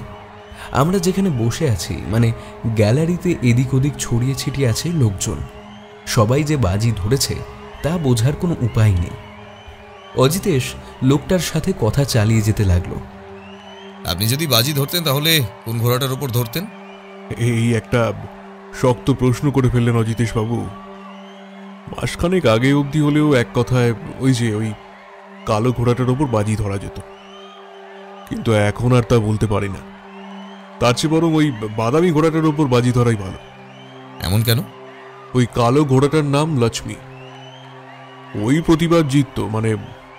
আমরা যেখানে বসে আছি মানে গ্যালারিতে এদিক ওদিক ছড়িয়ে ছিটিয়ে আছে লোকজন। সবাই যে বাজি ধরেছে তা বোঝার কোনো উপায় নেই। অজিতেশ লোকটার সাথে কথা চালিয়ে যেতে লাগলো। আপনি যদি বাজি ধরতেন তাহলে কোন ঘোড়াটার উপর ধরতেন? এই একটা শক্ত প্রশ্ন করে ফেললেন অজিতেশ বাবু। মাসখানেক আগে অবধি হলেও এক কথায় ওই কালো ঘোড়াটার ওপর বাজি ধরা যেত, কিন্তু এখন আর তা বলতে পারি না। তার চেয়ে বরং ওই বাদামি ঘোড়াটার ওপর বাজি ধরাই ভালো। এমন কেন? ওই কালো ঘোড়াটার নাম লক্ষ্মী। ওই প্রতিবার জিততো, মানে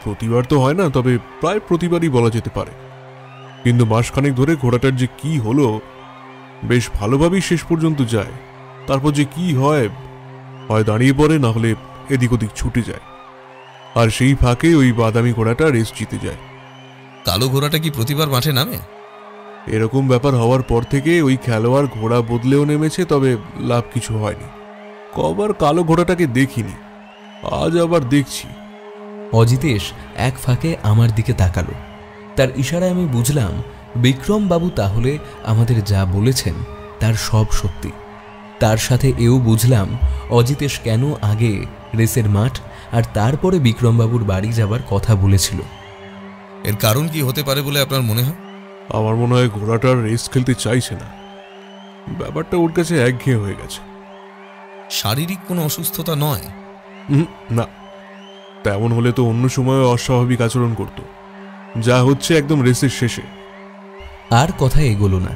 প্রতিবার তো হয় না, তবে প্রায় প্রতিবারই বলা যেতে পারে। কিন্তু মাসখানেক ধরে ঘোড়াটার যে কি হলো, বেশ ভালোভাবেই শেষ পর্যন্ত যায়। তারপর যে কি হয় দাঁড়িয়ে পড়ে, না হলে এদিক ওদিক ছুটে যায়, আর সেই ফাঁকে ওই বাদামি ঘোড়াটা রেস জিতে যায়। কালো ঘোড়াটা কি প্রতিবার মাঠে নামে? এরকম ব্যাপার হওয়ার পর থেকে ওই খেলোয়াড় ঘোড়া বদলেও নেমেছে, তবে লাভ কিছু হয়নি। কবার কালো ঘোড়াটাকে দেখিনি, আজ আবার দেখছি। অজিতেশ এক ফাঁকে আমার দিকে তাকালো। তার ইশারায় আমি বুঝলাম বিক্রম বাবু তাহলে আমাদের যা বলেছেন তার সব সত্যি। তার সাথে এও বুঝলাম অজিতেশ কেন আগে রেসের মাঠ আর তারপরে বিক্রমবাবুর বাড়ি যাবার কথা বলেছিল। এর কারণ কি হতে পারে বলে আপনার মনে হয়? আমার মনে হয় ঘোড়াটার রেস খেলতে চাইছে না, ব্যাপারটা ওর কাছে একঘেয়ে হয়ে গেছে। শারীরিক কোনো অসুস্থতা নয়? না, তেমন হলে তো অন্য সময় অস্বাভাবিক আচরণ করত, যা হচ্ছে একদম রেসের শেষে। আর কথা এগোলো না।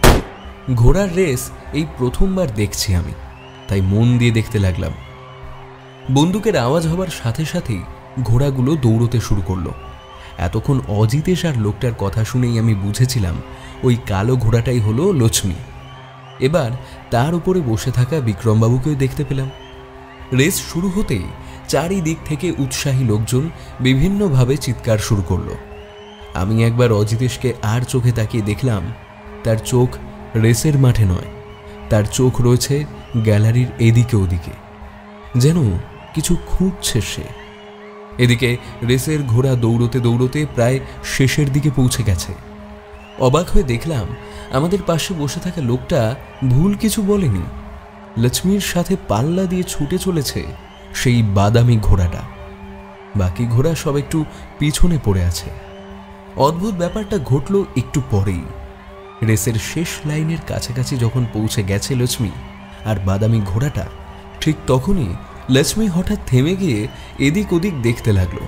ঘোড়ার রেস এই প্রথমবার দেখছি আমি, তাই মন দিয়ে দেখতে লাগলাম। বন্দুকের আওয়াজ হবার সাথে সাথেই ঘোড়াগুলো দৌড়তে শুরু করলো। এতক্ষণ অজিতেশ আর লোকটার কথা শুনেই আমি বুঝেছিলাম ওই কালো ঘোড়াটাই হলো লক্ষ্মী। এবার তার উপরে বসে থাকা বিক্রমবাবুকেও দেখতে পেলাম। রেস শুরু হতেই চারিদিক থেকে উৎসাহী লোকজন বিভিন্নভাবে চিৎকার শুরু করলো। আমি একবার অজিতেশকে আর চোখে তাকিয়ে দেখলাম তার চোখ রেসের মাঠে নয়, তার চোখ রয়েছে গ্যালারির এদিকে ওদিকে, যেন কিছু খুঁজছে সে। এদিকে রেসের ঘোড়া দৌড়তে দৌড়তে প্রায় শেষের দিকে পৌঁছে গেছে। অবাক হয়ে দেখলাম আমাদের পাশে বসে থাকা লোকটা ভুল কিছু বলেনি। লক্ষ্মীর সাথে পাল্লা দিয়ে ছুটে চলেছে সেই বাদামি ঘোড়াটা। বাকি ঘোড়া সব একটু পিছনে পড়ে আছে। অদ্ভুত ব্যাপারটা ঘটল একটু পরেই। রেসের শেষ লাইনের কাছাকাছি যখন পৌঁছে গেছে লক্ষ্মী আর বাদামি ঘোড়াটা, ঠিক তখনই লক্ষ্মী হঠাৎ থেমে গিয়ে এদিক ওদিক দেখতে লাগলো।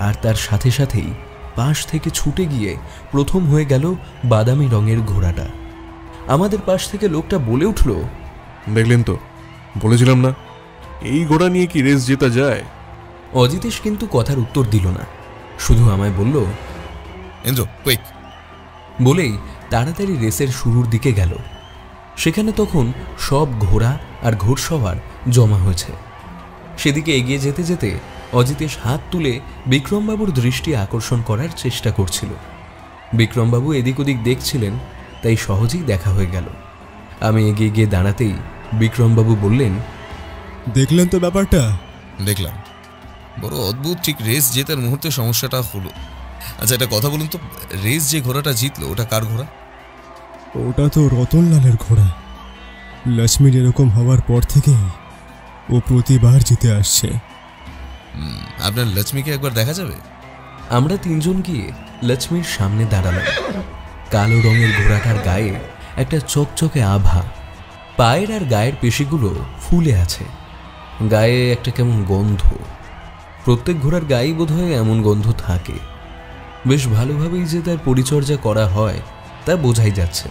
আর তার সাথে সাথেই পাশ থেকে ছুটে গিয়ে প্রথম হয়ে গেল বাদামি রঙের ঘোড়াটা। আমাদের পাশ থেকে লোকটা বলে উঠল, দেখলেন তো, বলেছিলাম না, এই ঘোড়া নিয়ে কি রেস জেতা যায়? অজিতেশ কিন্তু কথার উত্তর দিল না, শুধু আমায় বলল, ইন্দ্র কুইক। বলেই তাড়াতাড়ি রেসের শুরুর দিকে গেল। সেখানে তখন সব ঘোড়া আর ঘোড়সওয়ার জমা হয়েছে। সেদিকে এগিয়ে যেতে যেতে অজিতেশ হাত তুলে বিক্রমবাবুর দৃষ্টি আকর্ষণ করার চেষ্টা করছিল। বিক্রমবাবু এদিক ওদিক দেখছিলেন, তাই সহজেই দেখা হয়ে গেল। আমি এগিয়ে গিয়ে দাঁড়াতেই বিক্রমবাবু বললেন, দেখলেন তো ব্যাপারটা? দেখলাম, বড় অদ্ভুত। ঠিক রেস জেতার মুহূর্তে সমস্যাটা হলো। আচ্ছা, একটা কথা বলুন তো, রেস যে ঘোড়াটা জিতলো ওটা কার ঘোড়া? ওটা তো রতনলালের ঘোড়া। লক্ষ্মীর এরকম হওয়ার পর থেকে ও প্রতিবার জিতে আসছে। আপনার লক্ষ্মীকে একবার দেখা যাবে? আমরা তিনজন গিয়ে লক্ষ্মীর সামনে দাঁড়ালাম। কালো রঙের ঘোড়াটার গায়ে একটা চকচকে আভা, পায়ের আর গায়ের পেশিগুলো ফুলে আছে, গায়ে একটা কেমন গন্ধ। প্রত্যেক ঘোড়ার গায়েই বোধহয় এমন গন্ধ থাকে। বেশ ভালোভাবেই যে তার পরিচর্যা করা হয় তা বোঝাই যাচ্ছে।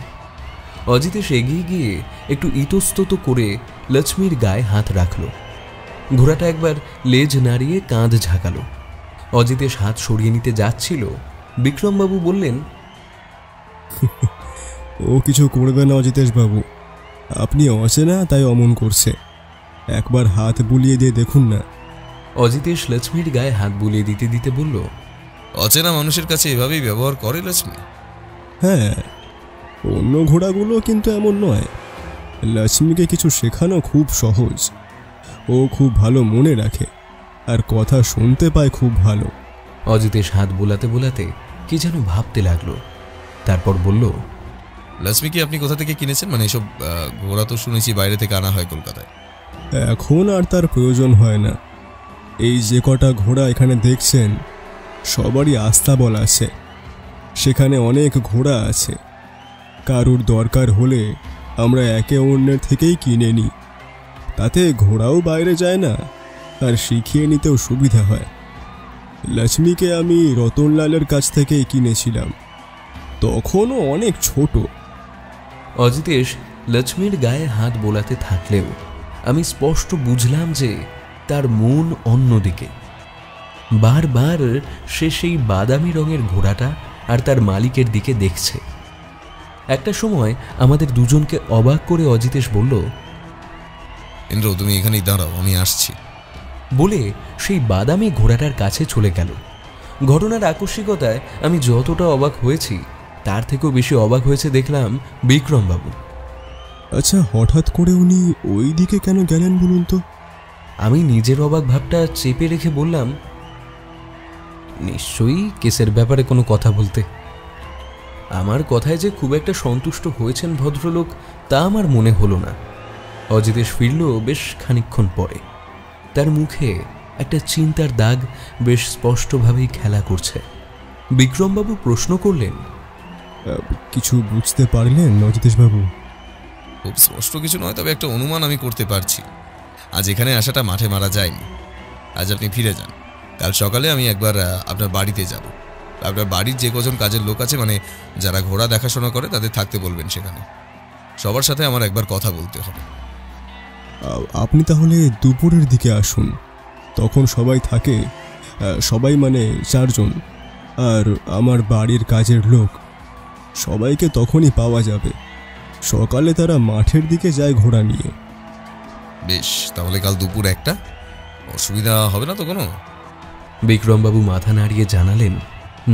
অজিতেশ এগিয়ে গিয়ে একটু ইতস্তত করে লক্ষ্মীর গায়ে হাত রাখল। ঘোড়াটা একবার লেজ নাড়িয়ে কাঁধ ঝাঁকালো। অজিতেশ হাত সরিয়ে নিতে যাচ্ছিল, বিক্রমবাবু বললেন, ও কিছু করবে না অজিতেশ বাবু, আপনি অচেনা তাই অমন করছে, একবার হাত বুলিয়ে দিয়ে দেখুন না। অজিতেশ লক্ষ্মীর গায়ে হাত বুলিয়ে দিতে দিতে বলল, অচেনা মানুষের কাছে এভাবেই ব্যবহার করে লক্ষ্মী? হ্যাঁ, অন্য ঘোড়াগুলো কিন্তু এমন নয়। লক্ষ্মীকে কিছু শেখানো খুব সহজ। ও খুব ভালো মনে রাখে আর কথা শুনতে পায় খুব ভালো। অজিতেশ হাত বোলাতে বোলাতে কি যেন ভাবতে লাগলো, তারপর বলল, লক্ষ্মী কি আপনি কোথা থেকে কিনেছেন? মানে এসব ঘোড়া তো শুনেছি বাইরে থেকে আনা হয় কলকাতায়। এখন আর তার প্রয়োজন হয় না। এই যে কটা ঘোড়া এখানে দেখছেন সবারই আস্তাবল আছে। সেখানে অনেক ঘোড়া আছে। কারুর দরকার হলে আমরা একে অন্যের থেকেই কিনে নিই। তাতে ঘোড়াও বাইরে যায় না আর শিখিয়ে নিতেও সুবিধা হয়। লক্ষ্মীকে আমি রতনলালের কাছ থেকেই কিনেছিলাম, তখনও অনেক ছোট। অজিতেশ লক্ষ্মীর গায়ে হাত বোলাতে থাকলেও আমি স্পষ্ট বুঝলাম যে তার মন অন্যদিকে। বারবার সে সেই বাদামি রঙের ঘোড়াটা আর তার মালিকের দিকে দেখছে। একটা সময় আমাদের দুজনকে অবাক করে অজিতেশ বলল, ইন্দ্র তুমি এখানেই দাঁড়াও, আমি আসছি। বলে সেই বাদামি ঘোড়াটার কাছে চলে গেল। ঘটনার আকস্মিকতায় আমি যতটা অবাক হয়েছি তার থেকেও বেশি অবাক হয়েছে দেখলাম বিক্রমবাবু। আচ্ছা, হঠাৎ করে উনি ওই দিকে কেন গেলেন বলুন তো? আমি নিজের অবাক ভাবটা চেপে রেখে বললাম, নিশ্চয়ই কেসের ব্যাপারে কোনো কথা বলতে। আমার কথায় যে খুব একটা সন্তুষ্ট হয়েছেন ভদ্রলোক তা আমার মনে হলো না। অজিতেশ ফিরল বেশ খানিকক্ষণ পরে। তার মুখে একটা চিন্তার দাগ বেশ স্পষ্টভাবেই খেলা করছে। বিক্রমবাবু প্রশ্ন করলেন, কিছু বুঝতে পারলেন অজিতেশ বাবু? খুব স্পষ্ট কিছু নয়, তবে একটা অনুমান আমি করতে পারছি। আজ এখানে আসাটা মাঠে মারা যায়নি। আজ আপনি ফিরে যান। কাল সকালে আমি একবার আপনার বাড়িতে যাব। আপনার বাড়ির যে কজন কাজের লোক আছে, মানে যারা ঘোড়া দেখাশোনা করে, তাদের থাকতে বলবেন সেখানে। সবার সাথে আমার একবার কথা বলতে হবে। আপনি তাহলে দুপুরের দিকে আসুন, তখন সবাই থাকে। সবাই মানে 4 জন, আর আমার বাড়ির কাজের লোক সবাইকে তখনই পাওয়া যাবে। সকালে তারা মাঠের দিকে যায় ঘোড়া নিয়ে। বেশ, তাহলে কাল দুপুর 1টা। অসুবিধা হবে না তো কোনো? বিক্রমবাবু মাথা নাড়িয়ে জানালেন,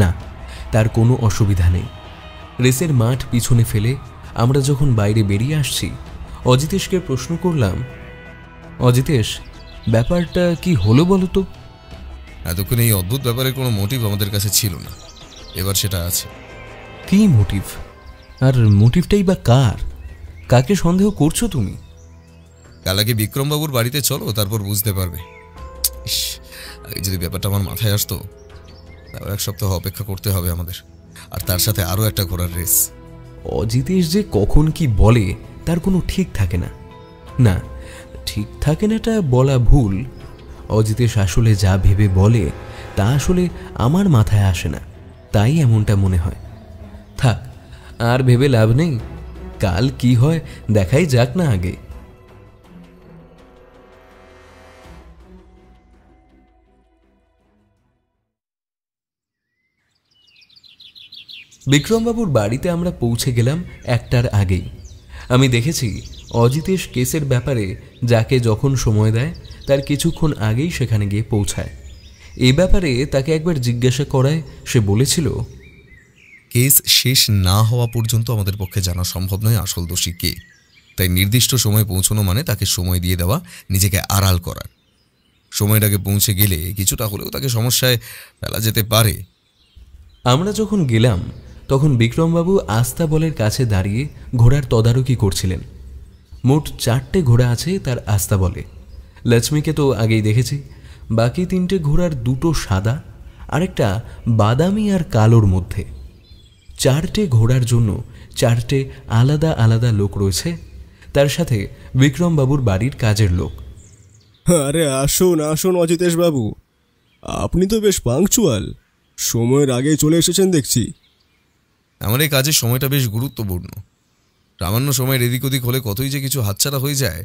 না, তার কোনো অসুবিধা নেই। রেসের মাঠ পিছনে ফেলে আমরা যখন বাইরে বেরিয়ে আসছি, অজিতেশকে প্রশ্ন করলাম, অজিতেশ, ব্যাপারটা কি হলো বলো তো? এতক্ষণ এই অদ্ভুত ব্যাপারের কোনো মোটিভ আমাদের কাছে ছিল না, এবার সেটা আছে। কি মোটিভ? আর মোটিভটাই বা কার? কাকে সন্দেহ করছো তুমি? কাল আগে বিক্রমবাবুর বাড়িতে চলো, তারপর বুঝতে পারবে। আগে যদি ব্যাপারটা আমার মাথায় আসতো। তারপর 1 সপ্তাহ অপেক্ষা করতে হবে আমাদের, আর তার সাথে আরও একটা ঘোড়ার রেস। অজিতেশ যে কখন কি বলে তার কোনো ঠিক থাকে না। না, ঠিক থাকে না এটা বলা ভুল। অজিতেশ আসলে যা ভেবে বলে তা আসলে আমার মাথায় আসে না, তাই এমনটা মনে হয়। থাক, আর ভেবে লাভ নেই, কাল কি হয় দেখাই যাক না আগে। বিক্রমবাবুর বাড়িতে আমরা পৌঁছে গেলাম 1টার আগেই। আমি দেখেছি অজিতেশ কেসের ব্যাপারে যাকে যখন সময় দেয় তার কিছুক্ষণ আগেই সেখানে গিয়ে পৌঁছায়। এ ব্যাপারে তাকে একবার জিজ্ঞাসা করায় সে বলেছিল, কেস শেষ না হওয়া পর্যন্ত আমাদের পক্ষে জানা সম্ভব নয় আসল দোষী কে, তাই নির্দিষ্ট সময় পৌঁছানো মানে তাকে সময় দিয়ে দেওয়া, নিজেকে আড়াল করার। সময়টাকে পৌঁছে গেলে কিছুটা হলেও তাকে সমস্যায় ফেলা যেতে পারে। আমরা যখন গেলাম তখন বিক্রমবাবু আস্তাবলের কাছে দাঁড়িয়ে ঘোড়ার তদারকি করছিলেন। মোট 4টে ঘোড়া আছে তার আস্তাবলে। লক্ষ্মীকে তো আগেই দেখেছি, বাকি 3টে ঘোড়ার 2টো সাদা, আরেকটা বাদামি আর কালোর মধ্যে। 4টে ঘোড়ার জন্য 4টে আলাদা আলাদা লোক রয়েছে, তার সাথে বিক্রমবাবুর বাড়ির কাজের লোক। আরে আসুন আসুন অজিতেশ বাবু, আপনি তো বেশ পাংচুয়াল, সময়ের আগে চলে এসেছেন দেখছি। আমার এই কাজের সময়টা বেশ গুরুত্বপূর্ণ। সামান্য সময়ের এদিক ওদিক হলে কতই যে কিছু হাতছাড়া হয়ে যায়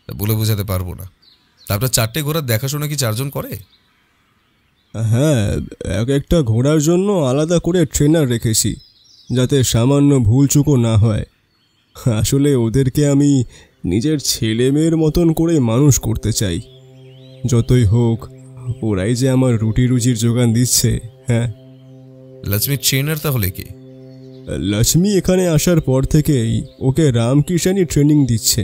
তা বলে বোঝাতে পারবো না। তারপর 4টে ঘোড়ার দেখাশোনা কি 4 জন করে? হ্যাঁ, এক একটা ঘোড়ার জন্য আলাদা করে ট্রেনার রেখেছি, যাতে সামান্য ভুলচুকও না হয়। আসলে ওদেরকে আমি নিজের ছেলে মেয়ের মতন করে মানুষ করতে চাই। যতই হোক ওরাই যে আমার রুটি রুজির যোগান দিচ্ছে। হ্যাঁ, লক্ষ্মীর ট্রেনার তাহলে কি? লক্ষ্মী এখানে আসার পর থেকেই ওকে রামকিষানই ট্রেনিং দিচ্ছে।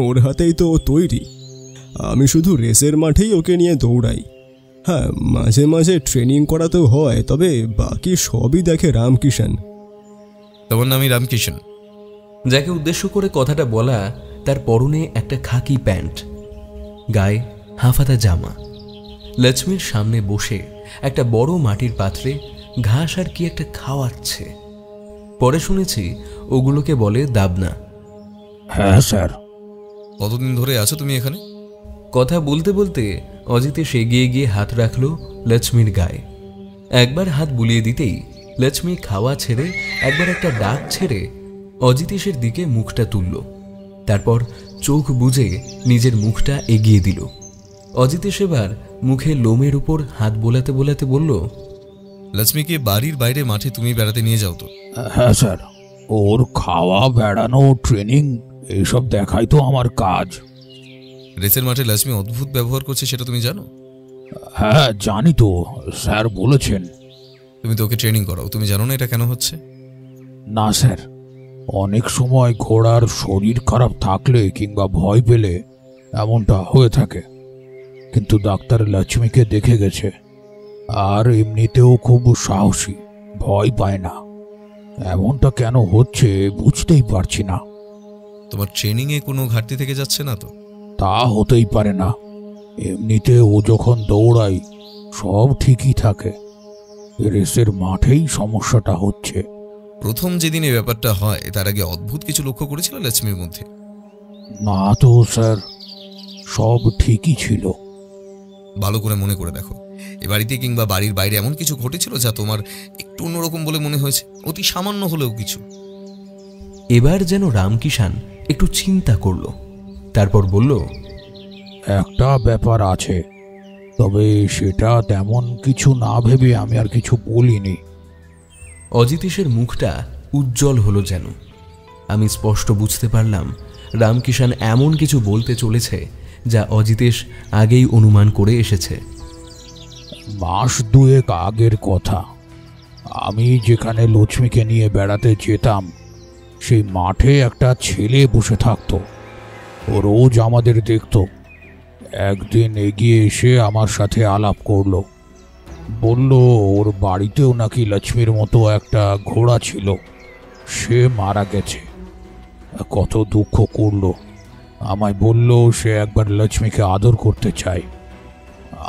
ওর হাতেই তো ও তৈরি। আমি শুধু রেসের মাঠেই ওকে নিয়ে দৌড়াই। হ্যাঁ, মাঝে মাঝে ট্রেনিং করাতেও হয়, তবে বাকি সবই দেখে রামকিষান। তোমার নামই রামকিষান? যাকে উদ্দেশ্য করে কথাটা বলা তার পরনে একটা খাকি প্যান্ট, গায়ে হাফাতা জামা। লক্ষ্মীর সামনে বসে একটা বড় মাটির পাত্রে ঘাস আর কি একটা খাওয়াচ্ছে। পরে শুনেছি ওগুলোকে বলে দাবনা। হ্যাঁ স্যার। কতদিন ধরে আছো তুমি এখানে? কথা বলতে বলতে অজিতেশ এগিয়ে গিয়ে হাত রাখল লক্ষ্মীর গায়ে। একবার হাত বুলিয়ে দিতেই লক্ষ্মী খাওয়া ছেড়ে একবার একটা ডাক ছেড়ে অজিতেশের দিকে মুখটা তুলল। তারপর চোখ বুজে নিজের মুখটা এগিয়ে দিল। অজিতেশ এবার মুখে লোমের উপর হাত বোলাতে বোলাতে বলল, লক্ষ্মীকে বাড়ির বাইরে মাঠে তুমি বেড়াতে নিয়ে যাও তো? হ্যাঁ স্যার, ওর খাওয়া, বেড়ানো, ট্রেনিং এইসব দেখাই তো আমার কাজ। রেসের মাঠে লক্ষ্মী অদ্ভুত ব্যবহার করছে সেটা তুমি জানো? হ্যাঁ জানি তো, স্যার বলেছেন। তুমি তো ওকে ট্রেনিং করাও, তুমি জানো না এটা কেন হচ্ছে? না স্যার, অনেক সময় ঘোড়ার শরীর খারাপ থাকলে কিংবা ভয় পেলে এমনটা হয়ে থাকে, কিন্তু ডাক্তার লক্ষ্মীকে দেখে গেছে, আর এমনিতেও খুব সাহসী, ভয় পায় না। এমনটা কেন হচ্ছে বুঝতেই পারছি না। তোমার ট্রেনিংয়ে কোনো ঘাটতি থেকে যাচ্ছে না তো? তা হতেই পারে না, এমনিতে ও যখন দৌড়াই সব ঠিকই থাকে, রেসের মাঠেই সমস্যাটা হচ্ছে। প্রথম যেদিন এই ব্যাপারটা হয় তার আগে অদ্ভুত কিছু লক্ষ্য করেছিল লক্ষ্মীর মধ্যে? না তো স্যার, সব ঠিকই ছিল। ভালো করে মনে করে দেখো, এ বাড়িতে কিংবা বাড়ির বাইরে এমন কিছু ঘটেছিল যা তোমার একটু অন্যরকম বলে মনে হয়েছে, অতি সামান্য হলেও কিছু? এবার যেন রামকিষান একটু চিন্তা করল, তারপর বলল, একটা ব্যাপার আছে, তবে সেটা তেমন কিছু না ভেবে আমি আর কিছু বলিনি। অজিতেশের মুখটা উজ্জ্বল হলো যেন। আমি স্পষ্ট বুঝতে পারলাম রামকিষান এমন কিছু বলতে চলেছে যা অজিতেশ আগেই অনুমান করে এসেছে। মাস দুয়েক আগের কথা, আমি যেখানে লক্ষ্মীকে নিয়ে বেড়াতে যেতাম সেই মাঠে একটা ছেলে বসে থাকতো। ও রোজ আমাদের দেখত। একদিন এগিয়ে এসে আমার সাথে আলাপ করলো, বলল ওর বাড়িতেও নাকি লক্ষ্মীর মতো একটা ঘোড়া ছিল, সে মারা গেছে। কত দুঃখ করলো। আমায় বলল সে একবার লক্ষ্মীকে আদর করতে চায়।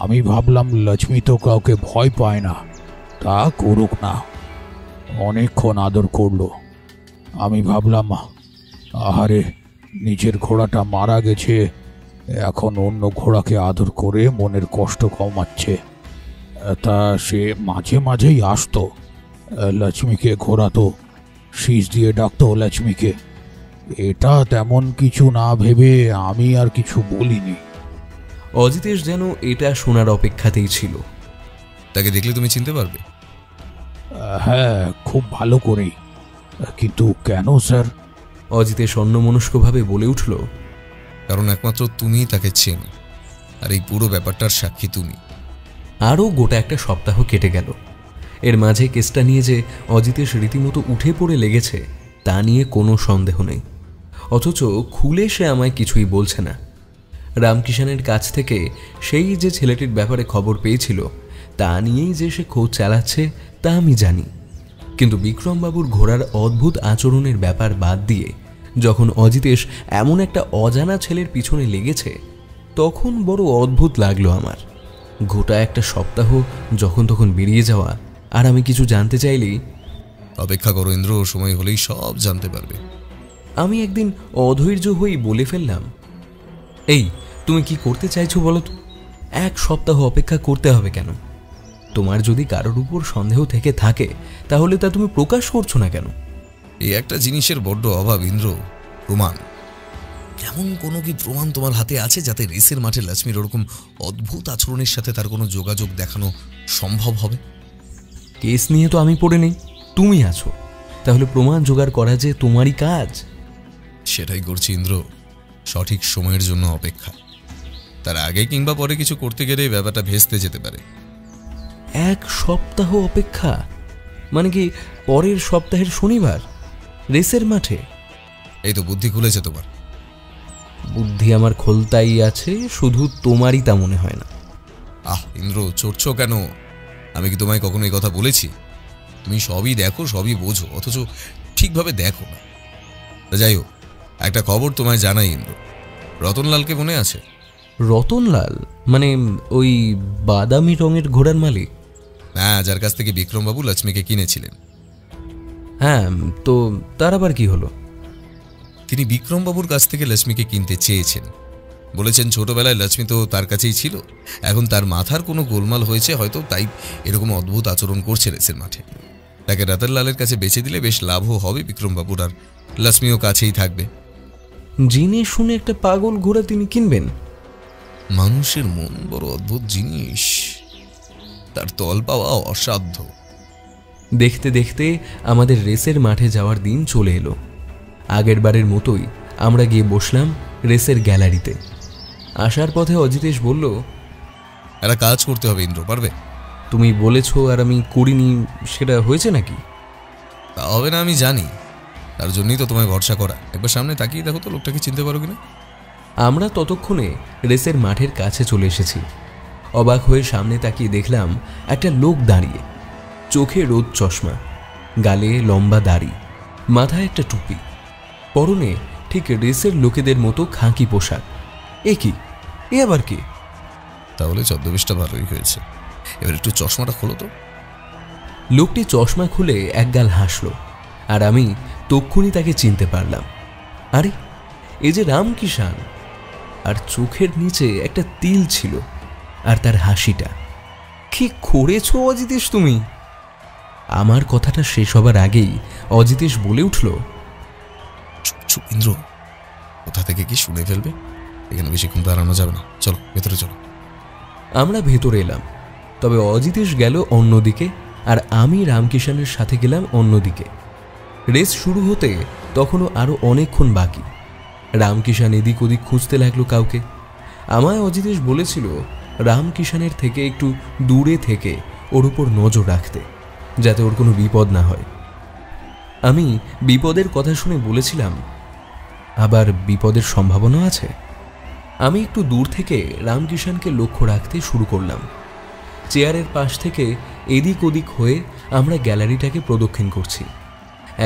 আমি ভাবলাম লক্ষ্মী তো কাউকে ভয় পায় না, তা করুক না। অনেকক্ষণ আদর করলো, আমি ভাবলাম, আহারে, নিজের ঘোড়াটা মারা গেছে, এখন অন্য ঘোড়াকে আদর করে মনের কষ্ট কমাচ্ছে। তা সে মাঝে মাঝেই আসতো, লক্ষ্মীকে ঘোরাতো, শীষ দিয়ে ডাকতো লক্ষ্মীকে। এটা তেমন কিছু না ভেবে আমি আর কিছু বলিনি। অজিতেশ যেন এটা শোনার অপেক্ষাতেই ছিল। তাকে দেখলে তুমি চিনতে পারবে? হ্যাঁ, খুব ভালো করেই। কিন্তু কেন স্যার? অজিতেশ অন্যমনস্কভাবে বলে উঠল, কারণ একমাত্র তুমিই তাকে চেনো, আর এই পুরো ব্যাপারটার সাক্ষী তুমি। আরও গোটা একটা সপ্তাহ কেটে গেল। এর মাঝে কেসটা নিয়ে যে অজিতেশ রীতিমতো উঠে পড়ে লেগেছে তা নিয়ে কোনো সন্দেহ নেই। অথচ খুলে সে আমায় কিছুই বলছে না। রামকিষানের কাছ থেকে সেই যে ছেলেটির ব্যাপারে খবর পেয়েছিল তা নিয়েই যে সে খোঁজ চালাচ্ছে তা আমি জানি। কিন্তু বিক্রমবাবুর ঘোড়ার অদ্ভুত আচরণের ব্যাপার বাদ দিয়ে যখন অজিতেশ এমন একটা অজানা ছেলের পিছনে লেগেছে তখন বড় অদ্ভুত লাগলো আমার। গোটা একটা সপ্তাহ যখন তখন বেরিয়ে যাওয়া, আর আমি কিছু জানতে চাইলেই, অপেক্ষা করো ইন্দ্র, সময় হলেই সব জানতে পারবে। আমি একদিন অধৈর্য হয়েই বলে ফেললাম, এই তুমি কি করতে চাইছো বলো তো? 1 সপ্তাহ অপেক্ষা করতে হবে কেন? তোমার যদি কারোর উপর সন্দেহ থেকে থাকে তাহলে তা তুমি প্রকাশ করছো না কেন? এই একটা জিনিসের বড্ড অভাব ইন্দ্র, প্রমাণ। কেমন কোনো কি প্রমাণ তোমার হাতে আছে যাতে রেসের মাঠে লক্ষ্মীর ওরকম অদ্ভুত আচরণের সাথে তার কোনো যোগাযোগ দেখানো সম্ভব হবে? কেস নিয়ে তো আমি পড়ে নেই, তুমি আছো, তাহলে প্রমাণ জোগাড় করা যে তোমারই কাজ। সেটাই করছি ইন্দ্র, সঠিক সময়ের জন্য অপেক্ষা। তার আগে কিংবা পরে কিছু করতে গেলে ব্যাপারটা ভেস্তে যেতে পারে। 1 সপ্তাহ অপেক্ষা? মানে কি পরের সপ্তাহের শনিবার রেসের মাঠে? এই তো বুদ্ধি খুলেছে তোমার। বুদ্ধি আমার খোলতাই আছে, শুধু তোমারই তা মনে হয় না। ইন্দ্র, চড়ছ কেন? আমি কি তোমায় কখনো এই কথা বলেছি? তুমি সবই দেখো, সবই বোঝো, অথচ ঠিকভাবে দেখো না। যাই হোক, একটা খবর তোমায় জানাই ইন্দ্র। রতনলালকে মনে আছে? রতনলাল মানে ওই বাদামি রঙের ঘোড়ার মালিক? হ্যাঁ, যার কাছ থেকে বিক্রমবাবু লক্ষ্মীকে কিনেছিলেন। হ্যাঁ, তো তার আবার কি হলো? তিনি বিক্রমবাবুর কাছ থেকে লক্ষ্মীকে কিনতে চেয়েছেন। বলেছেন ছোটবেলায় লক্ষ্মী তো তার কাছেই ছিল, এখন তার মাথার কোনো গোলমাল হয়েছে হয়তো, তাই এরকম অদ্ভুত আচরণ করছে রেসের মাঠে। তাকে রতনলালের কাছে বেচে দিলে বেশ লাভও হবে বিক্রমবাবুর, আর লক্ষ্মীও কাছেই থাকবে। জেনে শুনে একটা পাগল ঘোড়া তিনি কিনবেন? মানুষের মন বড় অদ্ভুত জিনিস, তার তল পাওয়া অসাধ্য। দেখতে দেখতে আমাদের রেসের মাঠে যাওয়ার দিন চলে এলো। আগের বারের মতোই আমরা গিয়ে বসলাম রেসের গ্যালারিতে। আসার পথে অজিতেশ বলল, একটা কাজ করতে হবে ইন্দ্র, পারবে? তুমি বলেছো আর আমি করিনি, সেটা হয়েছে নাকি? তা হবে না আমি জানি, তার জন্যই তো তোমায় ভরসা করা। একবার সামনে তাকিয়ে দেখো তো লোকটাকে চিনতে পারো কিনা। আমরা ততক্ষণে রেসের মাঠের কাছে চলে এসেছি। অবাক হয়ে সামনে তাকিয়ে দেখলাম একটা লোক দাঁড়িয়ে, চোখে রোদ চশমা, গালে লম্বা দাড়ি, মাথায় একটা টুপি, পরনে ঠিক রেসের লোকেদের মতো খাঁকি পোশাক। এ কি, এ আবার কি? তাহলে ছদ্মবেশটা ভালোই হয়েছে। এবার একটু চশমাটা খোলো তো। লোকটি চশমা খুলে একগাল হাসল, আর আমি তক্ষুনি তাকে চিনতে পারলাম। আরে, এ যে রামকিষান। আর চোখের নিচে একটা তিল ছিল, আর তার হাসিটা। কি করেছো অজিতেশ তুমি? আমার কথাটা শেষ হবার আগেই অজিতেশ বলে উঠল, চুপ চুপ ইন্দ্র, কোথা থেকে কি শুনে ফেলবে। এখানে বেশিক্ষণ দাঁড়ানো যাবে না, চলো ভেতরে চলো। আমরা ভেতরে এলাম, তবে অজিতেশ গেল অন্যদিকে আর আমি রামকিষানের সাথে গেলাম অন্যদিকে। রেস শুরু হতে তখনও আরও অনেকক্ষণ বাকি। রামকিষান এদিক ওদিক খুঁজতে লাগলো কাউকে। আমায় অজিতেশ বলেছিল রামকিষানের থেকে একটু দূরে থেকে ওর উপর নজর রাখতে, যাতে ওর কোনো বিপদ না হয়। আমি বিপদের কথা শুনে বলেছিলাম, আবার বিপদের সম্ভাবনা আছে। আমি একটু দূর থেকে রামকিষানকে লক্ষ্য রাখতে শুরু করলাম। চেয়ারের পাশ থেকে এদিক ওদিক হয়ে আমরা গ্যালারিটাকে প্রদক্ষিণ করছি।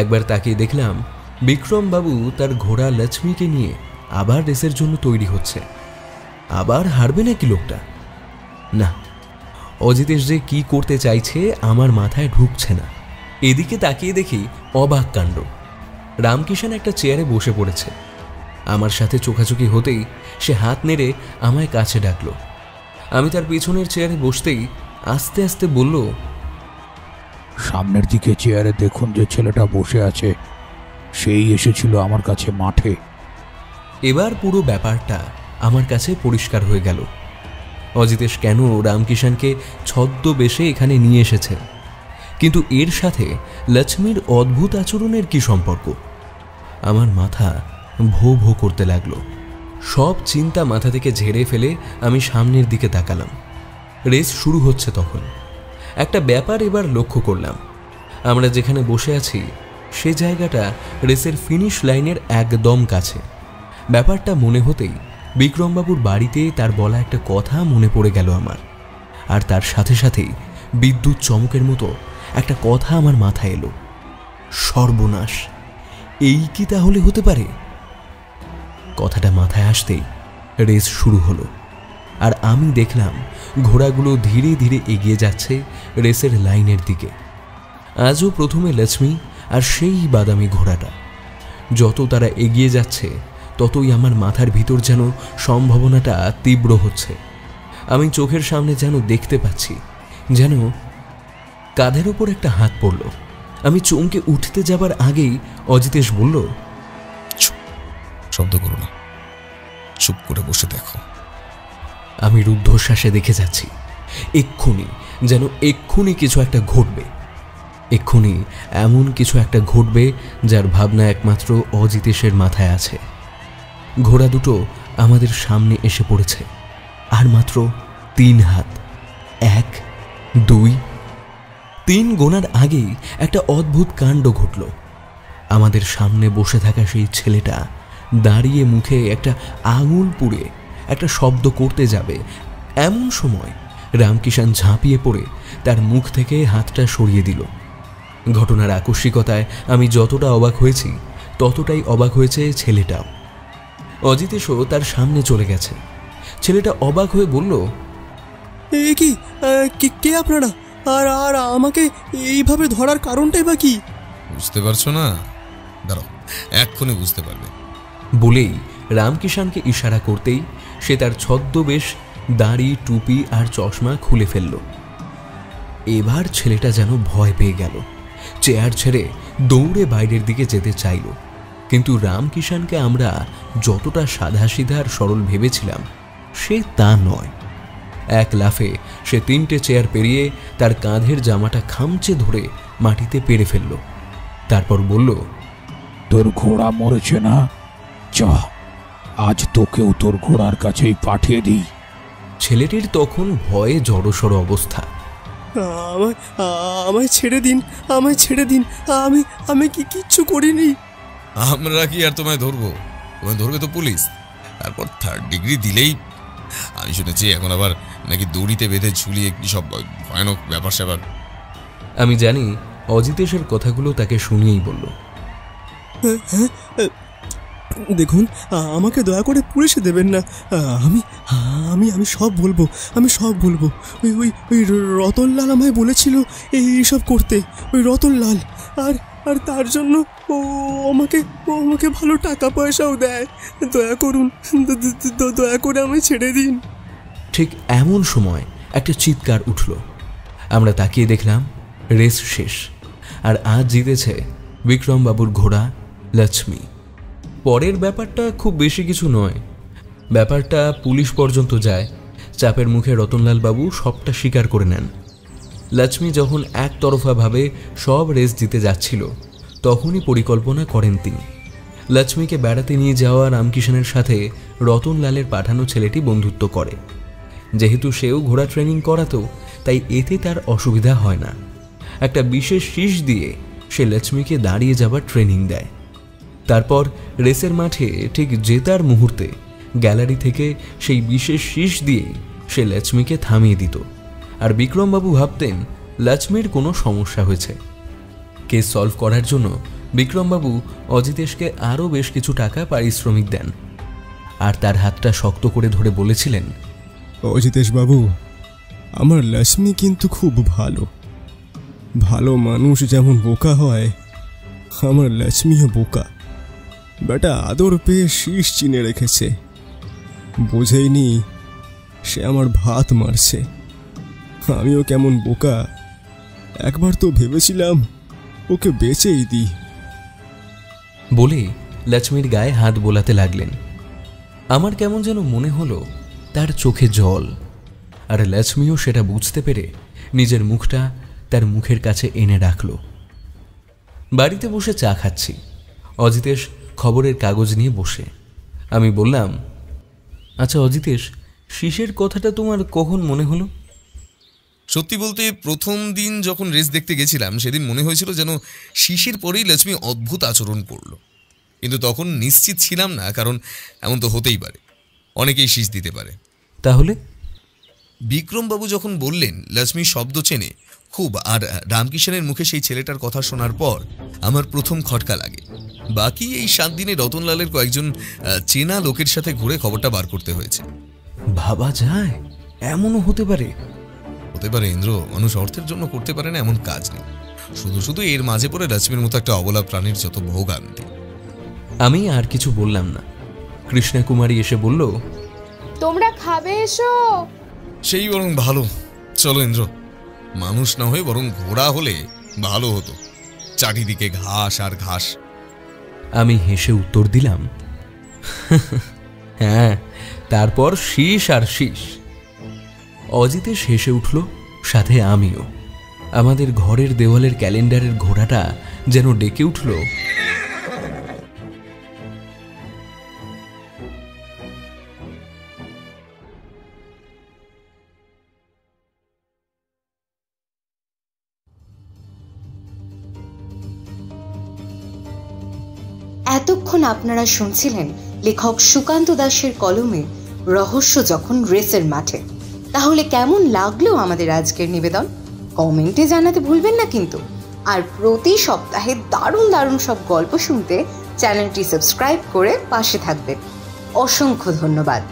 একবার তাকিয়ে দেখলাম বিক্রমবাবু তার ঘোড়া লক্ষ্মীকে নিয়ে আবার রেসের জন্য তৈরি হচ্ছে। আবার হারবে নাকি লোকটা? না, অজিতেশ যে কি করতে চাইছে আমার মাথায় ঢুকছে না। এদিকে তাকিয়ে দেখি অবাক কাণ্ড। রামকিষাণ একটা চেয়ারে বসে পড়েছে। আমার সাথে চোখাচোখি হতেই সে হাত নেড়ে আমায় কাছে ডাকলো। আমি তার পেছনের চেয়ারে বসতেই আস্তে আস্তে বলল, সামনের দিকে চেয়ারে দেখুন যে ছেলেটা বসে আছে, সেই এসেছিল আমার কাছে মাঠে। এবার পুরো ব্যাপারটা আমার কাছে পরিষ্কার হয়ে গেল। অজিতেশ কেন রামকিষাণকে ছদ্মবেশে এখানে নিয়ে এসেছে, কিন্তু এর সাথে লক্ষ্মীর অদ্ভুত আচরণের কি সম্পর্ক? আমার মাথা ভো ভো করতে লাগলো। সব চিন্তা মাথা থেকে ঝেড়ে ফেলে আমি সামনের দিকে তাকালাম। রেস শুরু হচ্ছে তখন। একটা ব্যাপার এবার লক্ষ্য করলাম, আমরা যেখানে বসে আছি সে জায়গাটা রেসের ফিনিশ লাইনের একদম কাছে। ব্যাপারটা মনে হতেই বিক্রমবাবুর বাড়িতে তার বলা একটা কথা মনে পড়ে গেল আমার, আর তার সাথে সাথেই বিদ্যুৎ চমকের মতো একটা কথা আমার মাথায় এলো, সর্বনাশ, এই কি তাহলে হতে পারে? কথাটা মাথায় আসতেই রেস শুরু হলো, আর আমি দেখলাম ঘোড়াগুলো ধীরে ধীরে এগিয়ে যাচ্ছে রেসের লাইনের দিকে। আজও প্রথমে লক্ষ্মী আর সেই বাদামি ঘোড়াটা। যত তারা এগিয়ে যাচ্ছে ততই আমার মাথার ভিতর যেন সম্ভাবনাটা তীব্র হচ্ছে। আমি চোখের সামনে যেন দেখতে পাচ্ছি, যেন কাঁধের ওপর একটা হাত পড়ল। আমি চমকে উঠতে যাবার আগেই অজিতেশ বলল, শব্দ করো না, চুপ করে বসে দেখো। আমি রুদ্ধশ্বাসে দেখে যাচ্ছি, এক্ষুনি যেন এক্ষুনি কিছু একটা ঘটবে, এক্ষুনি এমন কিছু একটা ঘটবে যার ভাবনা একমাত্র অজিতেশের মাথায় আছে। ঘোড়া দুটো আমাদের সামনে এসে পড়েছে, আর মাত্র 3 হাত, 1, 2, 3 গোনার আগেই একটা অদ্ভুত কাণ্ড ঘটল। আমাদের সামনে বসে থাকা সেই ছেলেটা দাঁড়িয়ে মুখে একটা আঙুল পুড়ে একটা শব্দ করতে যাবে, এমন সময় রামকিষাণ ঝাঁপিয়ে পড়ে তার মুখ থেকে হাতটা সরিয়ে দিল। ঘটনার আকস্মিকতায় আমি যতটা অবাক হয়েছি ততটাই অবাক হয়েছে ছেলেটাও। অজিতেশও তার সামনে চলে গেছে। ছেলেটা অবাক হয়ে বলল, এ কি, কে আপনারা? আর আর আমাকে এইভাবে ধরার কারণটাই বা কি? বুঝতে পারছো না? দাঁড়াও, এক্ষুনি বুঝতে পারবে। বলেই রামকিষাণকে ইশারা করতেই সে তার ছদ্মবেশ, দাড়ি, টুপি আর চশমা খুলে ফেলল। এবার ছেলেটা যেন ভয় পেয়ে গেল, চেয়ার ছেড়ে দৌড়ে বাইরের দিকে যেতে চাইল। কিন্তু রামকিষাণকে আমরা যতটা সাধাসিধা আর সরল ভেবেছিলাম সে তা নয়। এক লাফে সে 3টে চেয়ার পেরিয়ে তার কাঁধের জামাটা খামচে ধরে মাটিতে পেড়ে ফেলল। তারপর বলল, তোর ঘোড়া মরেছে না? চা, আজ তোকেও তোর ঘোড়ার কাছেই পাঠিয়ে দিই। ছেলেটির তখন ভয়ে জড়সড় অবস্থা। আমায় ছেড়ে দিন, আমায় ছেড়ে দিন, আমি কিচ্ছু করিনি। আমরা কি আর তোমায় ধরবো? তোমায় ধরবে তো পুলিশ, তারপর 3rd ডিগ্রি দিলেই। আমি শুনেছি এখন আবার নাকি দড়িতে বেঁধে ঝুলিয়ে কি সব ভয়ানক ব্যাপার স্যাপার। আমি জানি অজিতেশের কথাগুলো তাকে শুনিয়েই বলল, দেখুন, আমাকে দয়া করে পুলিশে দেবেন না। আমি আমি আমি সব বলবো, আমি সব বলবো। ওই ওই ওই রতনলাল আমায় বলেছিল এইসব করতে, ওই রতনলাল। আর আর তার জন্য ও আমাকে ভালো টাকা পয়সাও দেয়। দয়া করুন, দয়া করে আমায় ছেড়ে দিন। ঠিক এমন সময় একটা চিৎকার উঠল। আমরা তাকিয়ে দেখলাম রেস শেষ, আর আজ জিতেছে বিক্রমবাবুর ঘোড়া লক্ষ্মী। পরের ব্যাপারটা খুব বেশি কিছু নয়, ব্যাপারটা পুলিশ পর্যন্ত যায়। চাপের মুখে রতনলাল বাবু সবটা স্বীকার করে নেন। লক্ষ্মী যখন একতরফাভাবে সব রেস জিতে যাচ্ছিল তখনই পরিকল্পনা করেন তিনি। লক্ষ্মীকে বেড়াতে নিয়ে যাওয়া রামকিষাণের সাথে রতনলালের পাঠানো ছেলেটি বন্ধুত্ব করে। যেহেতু সেও ঘোড়া ট্রেনিং করাতো তাই এতে তার অসুবিধা হয় না। একটা বিশেষ শীষ দিয়ে সে লক্ষ্মীকে দাঁড়িয়ে যাবার ট্রেনিং দেয়। তারপর রেসের মাঠে ঠিক জেতার মুহূর্তে গ্যালারি থেকে সেই বিশেষ শীষ দিয়ে সে লক্ষ্মীকে থামিয়ে দিত। আর বিক্রমবাবু ভাবতেন লক্ষ্মীর কোনো সমস্যা হয়েছে। কেস সলভ করার জন্য বিক্রমবাবু অজিতেশকে আরও বেশ কিছু টাকা পারিশ্রমিক দেন, আর তার হাতটা শক্ত করে ধরে বলেছিলেন, অজিতেশ বাবু, আমার লক্ষ্মী কিন্তু খুব ভালো। ভালো মানুষ যেমন বোকা হয়, আমার লক্ষ্মীও বোকা, বেটা আদর পেয়ে শীষ চিনে রেখেছে, বোঝেইনি সে আমার ভাত মারছে। আমিও কেমন বোকা, একবার তো ভেবেছিলাম ওকে বেচেই দিই। বলে লক্ষ্মীর গায়ে হাত বোলাতে লাগলেন। আমার কেমন যেন মনে হলো তার চোখে জল, আর লক্ষ্মীও সেটা বুঝতে পেরে নিজের মুখটা তার মুখের কাছে এনে রাখল। বাড়িতে বসে চা খাচ্ছি, অজিতেশ খবরের কাগজ নিয়ে বসে। আমি বললাম, আচ্ছা অজিতেশ, শীষের কথাটা তোমার কখন মনে হলো? সত্যি বলতে প্রথম দিন যখন রেস দেখতে গেছিলাম সেদিন মনে হয়েছিল যেন শিশির পরেই লক্ষ্মী অদ্ভুত আচরণ করল, কিন্তু তখন নিশ্চিত ছিলাম না, কারণ এমন তো হতেই পারে, অনেকেই শীষ দিতে পারে। তাহলে বিক্রমবাবু যখন বললেন লক্ষ্মী শব্দ চেনে খুব, আর রামকিশনের মুখে সেই ছেলেটার কথা শোনার পর আমার প্রথম খটকা লাগে। বাকি এই 7 দিনে রতনলালের কয়েকজন চেনা লোকের সাথে ঘুরে খবরটা বার করতে হয়েছে। ভাবা যায় এমনও হতে পারে? হতে পারে ইন্দ্র, মানুষ অর্থের জন্য করতে পারে না এমন কাজ নেই, শুধু শুধু এর মাঝে পড়ে লক্ষ্মীর মতো একটা অবলা প্রাণীর যত ভোগান্তি। আমি আর কিছু বললাম না। কৃষ্ণা কুমারী এসে বলল, তোমরা খাবে এসো। সেই বরং ভালো, চলো ইন্দ্র, মানুষ না হয়ে বরং ঘোড়া হলে ভালো হতো, চারিদিকে ঘাস আর ঘাস। আমি হেসে উত্তর দিলাম, হ্যাঁ, তারপর শীষ আর শীষ। অজিতেশ হেসে উঠল, সাথে আমিও। আমাদের ঘরের দেওয়ালের ক্যালেন্ডারের ঘোড়াটা যেন ডেকে উঠল, এতক্ষণ আপনারা শুনছিলেন লেখক সুকান্ত দাসের কলমে রহস্য যখন রেসের মাঠে। তাহলে কেমন লাগলো আমাদের আজকের নিবেদন? কমেন্টে জানাতে ভুলবেন না কিন্তু। আর প্রতি সপ্তাহে দারুণ দারুণ সব গল্প শুনতে চ্যানেলটি সাবস্ক্রাইব করে পাশে থাকবেন। অসংখ্য ধন্যবাদ।